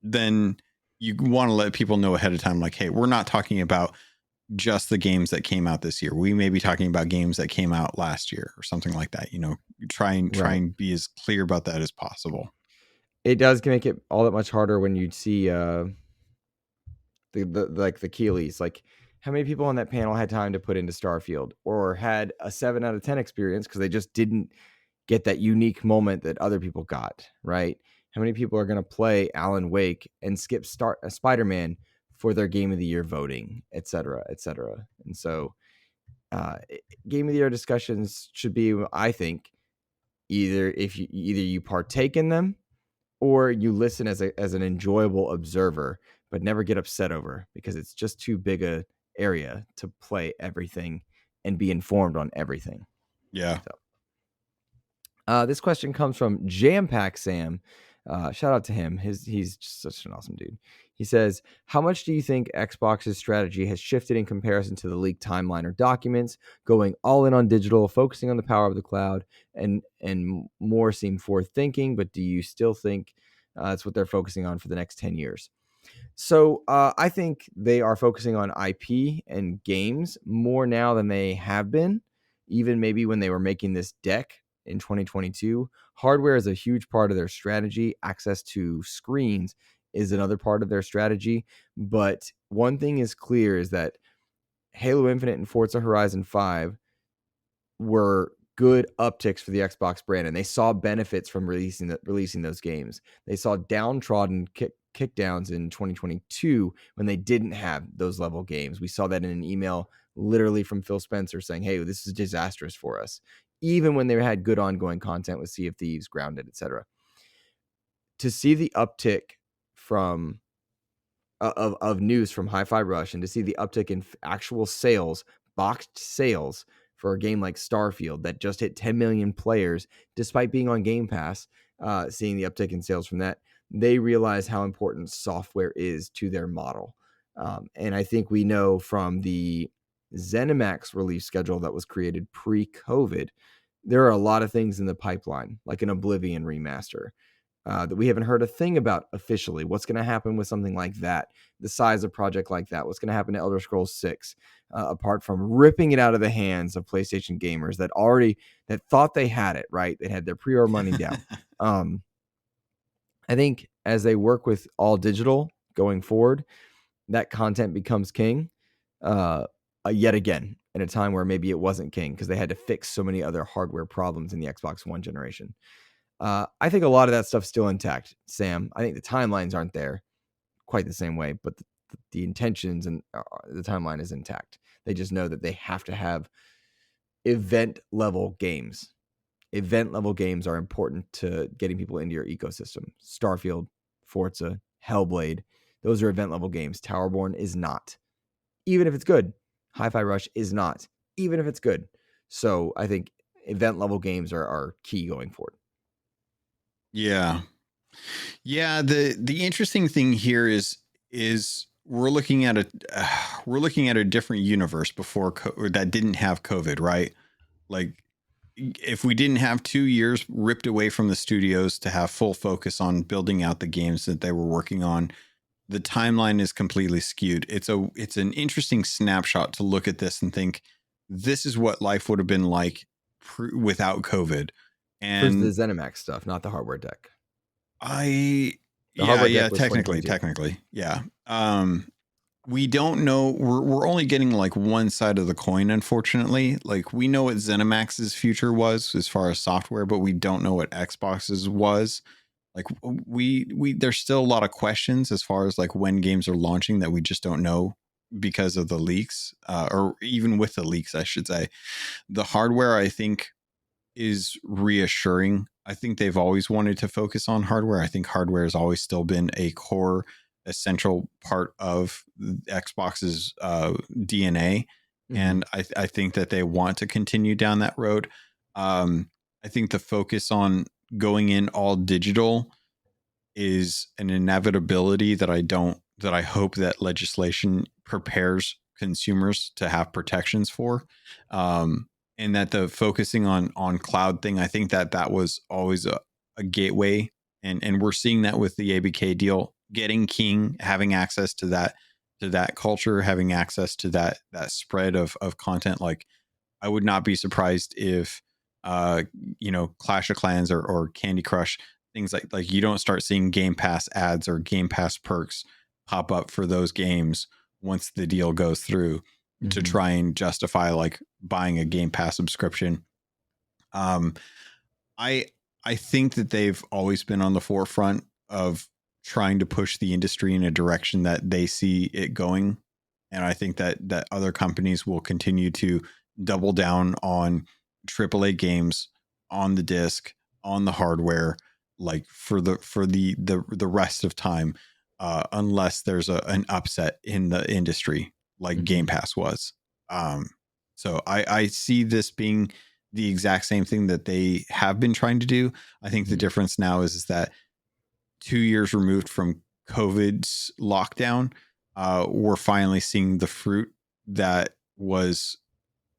then you want to let people know ahead of time, like, hey, we're not talking about just the games that came out this year. We may be talking about games that came out last year or something like that. Try and be as clear about that as possible. It does make it all that much harder when you see the Keeleys. Like, how many people on that panel had time to put into Starfield or had a 7 out of 10 experience because they just didn't get that unique moment that other people got, right? How many people are going to play Alan Wake and skip Spider-Man for their game of the year voting, et cetera, et cetera. And so game of the year discussions should be, I think, either you partake in them or you listen as an enjoyable observer. but never get upset over, because it's just too big a area to play everything and be informed on everything. Yeah. So, this question comes from Jam Pack Sam. Shout out to him. He's just such an awesome dude. He says, how much do you think Xbox's strategy has shifted in comparison to the leaked timeline or documents, going all in on digital, focusing on the power of the cloud, and more seem forward thinking, but do you still think that's what they're focusing on for the next 10 years? So I think they are focusing on IP and games more now than they have been, even maybe when they were making this deck in 2022. Hardware is a huge part of their strategy. Access to screens is another part of their strategy. But one thing is clear is that Halo Infinite and Forza Horizon 5 were good upticks for the Xbox brand, and they saw benefits from releasing those games. They saw downtrodden kickdowns in 2022 when they didn't have those level games. We saw that in an email literally from Phil Spencer saying, hey, this is disastrous for us, even when they had good ongoing content with Sea of Thieves, Grounded, etc. To see the uptick from of news from Hi-Fi Rush, and to see the uptick in actual sales, boxed sales for a game like Starfield that just hit 10 million players despite being on Game Pass, seeing the uptick in sales from that, they realize how important software is to their model. And I think we know from the ZeniMax release schedule that was created pre-COVID, there are a lot of things in the pipeline, like an Oblivion remaster, that we haven't heard a thing about officially. What's going to happen with something like that? The size of project like that? What's going to happen to Elder Scrolls 6? Apart from ripping it out of the hands of PlayStation gamers that thought they had it, right? They had their pre-order money down. I think as they work with all digital going forward, that content becomes king yet again in a time where maybe it wasn't king because they had to fix so many other hardware problems in the Xbox One generation. I think a lot of that stuff's still intact, Sam. I think the timelines aren't there quite the same way, but the intentions and the timeline is intact. They just know that they have to have event level games. Event level games are important to getting people into your ecosystem. Starfield, Forza, Hellblade, those are event level games. Towerborn is not, even if it's good. Hi-Fi Rush is not, even if it's good. So I think event level games are key going forward. Yeah. The interesting thing here is we're looking at a different universe before that didn't have COVID, right? Like, if we didn't have 2 years ripped away from the studios to have full focus on building out the games that they were working on, the timeline is completely skewed. It's an interesting snapshot to look at this and think, this is what life would have been like without COVID. And for the ZeniMax stuff, not the hardware deck. Technically. Yeah. We don't know. We're only getting like one side of the coin, unfortunately. Like, we know what ZeniMax's future was as far as software, but we don't know what Xbox's was. Like, there's still a lot of questions as far as like when games are launching that we just don't know because of the leaks, or even with the leaks, I should say. The hardware, I think, is reassuring. I think they've always wanted to focus on hardware. I think hardware has always still been a core, essential part of Xbox's DNA. Mm-hmm. And I think that they want to continue down that road. I think the focus on going in all digital is an inevitability that I hope that legislation prepares consumers to have protections for. And that the focusing on cloud thing, I think that was always a gateway. And we're seeing that with the ABK deal, getting King, having access to that culture, having access to that spread of content. Like, I would not be surprised if, Clash of Clans or Candy Crush, things like you don't start seeing Game Pass ads or Game Pass perks pop up for those games once the deal goes through, to try and justify like buying a Game Pass subscription. I think that they've always been on the forefront of trying to push the industry in a direction that they see it going. And I think that other companies will continue to double down on AAA games on the disc, on the hardware, like for the rest of time. unless there's an upset in the industry like Game Pass was. So I see this being the exact same thing that they have been trying to do. I think the difference now is that 2 years removed from COVID's lockdown, we're finally seeing the fruit that was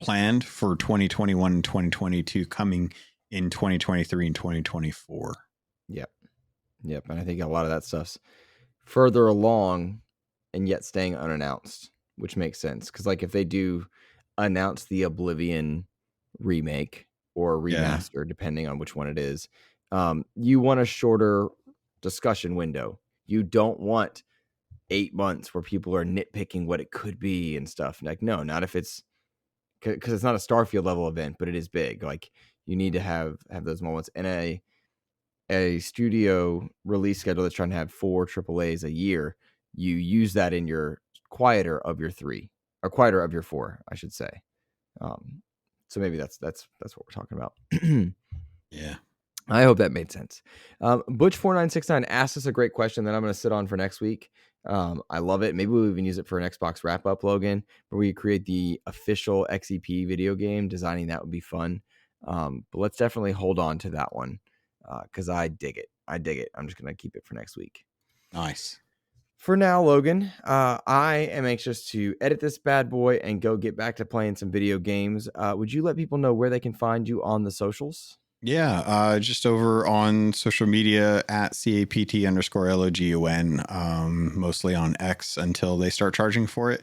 planned for 2021 and 2022 coming in 2023 and 2024. Yep. And I think a lot of that stuff's further along and yet staying unannounced, which makes sense. Because like if they do announce the Oblivion remake or remaster, depending on which one it is, you want a shorter discussion window. You don't want 8 months where people are nitpicking what it could be and stuff. Like, no, not if it's because it's not a Starfield level event, but it is big. Like you need to have those moments. And a studio release schedule that's trying to have 4 AAAs a year, you use that in your quieter of your 3 or quieter of your 4, I should say. So maybe that's what we're talking about. Yeah. I hope that made sense. Butch4969 asked us a great question that I'm going to sit on for next week. I love it. Maybe we'll even use it for an Xbox wrap up, Logan, where we create the official XEP video game. Designing that would be fun. But let's definitely hold on to that one because I dig it. I'm just going to keep it for next week. Nice. For now, Logan, I am anxious to edit this bad boy and go get back to playing some video games. Would you let people know where they can find you on the socials? Yeah, just over on social media at CAPT_LOGUN, mostly on X until they start charging for it.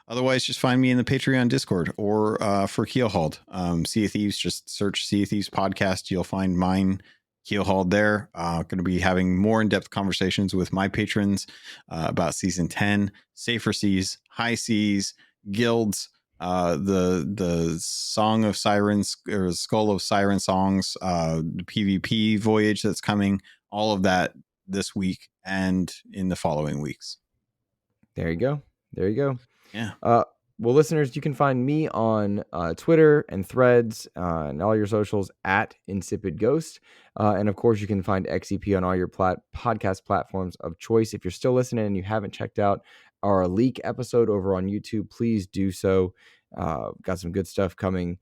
Otherwise, just find me in the Patreon Discord or for Keelhauled. Sea of Thieves, just search Sea of Thieves podcast. You'll find mine, Keelhauled, there. Going to be having more in-depth conversations with my patrons about Season 10, Safer Seas, High Seas, Guilds, the Song of Sirens or Skull of Siren songs, the PvP voyage that's coming, all of that this week and in the following weeks. There you go. Yeah. Well, listeners, you can find me on Twitter and Threads and all your socials at InsipidGhost. And of course, you can find XEP on all your podcast platforms of choice. If you're still listening and you haven't checked out our leak episode over on YouTube, please do so. Got some good stuff coming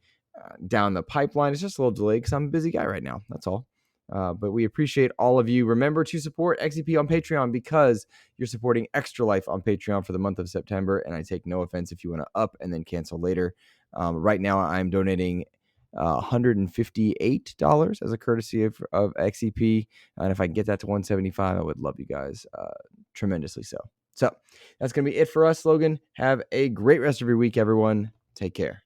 down the pipeline. It's just a little delayed because I'm a busy guy right now. That's all. But we appreciate all of you. Remember to support XEP on Patreon because you're supporting Extralife on Patreon for the month of September. And I take no offense if you want to up and then cancel later. Right now, I'm donating $158 as a courtesy of XEP. And if I can get that to $175, I would love you guys tremendously so. So that's going to be it for us, Logan. Have a great rest of your week, everyone. Take care.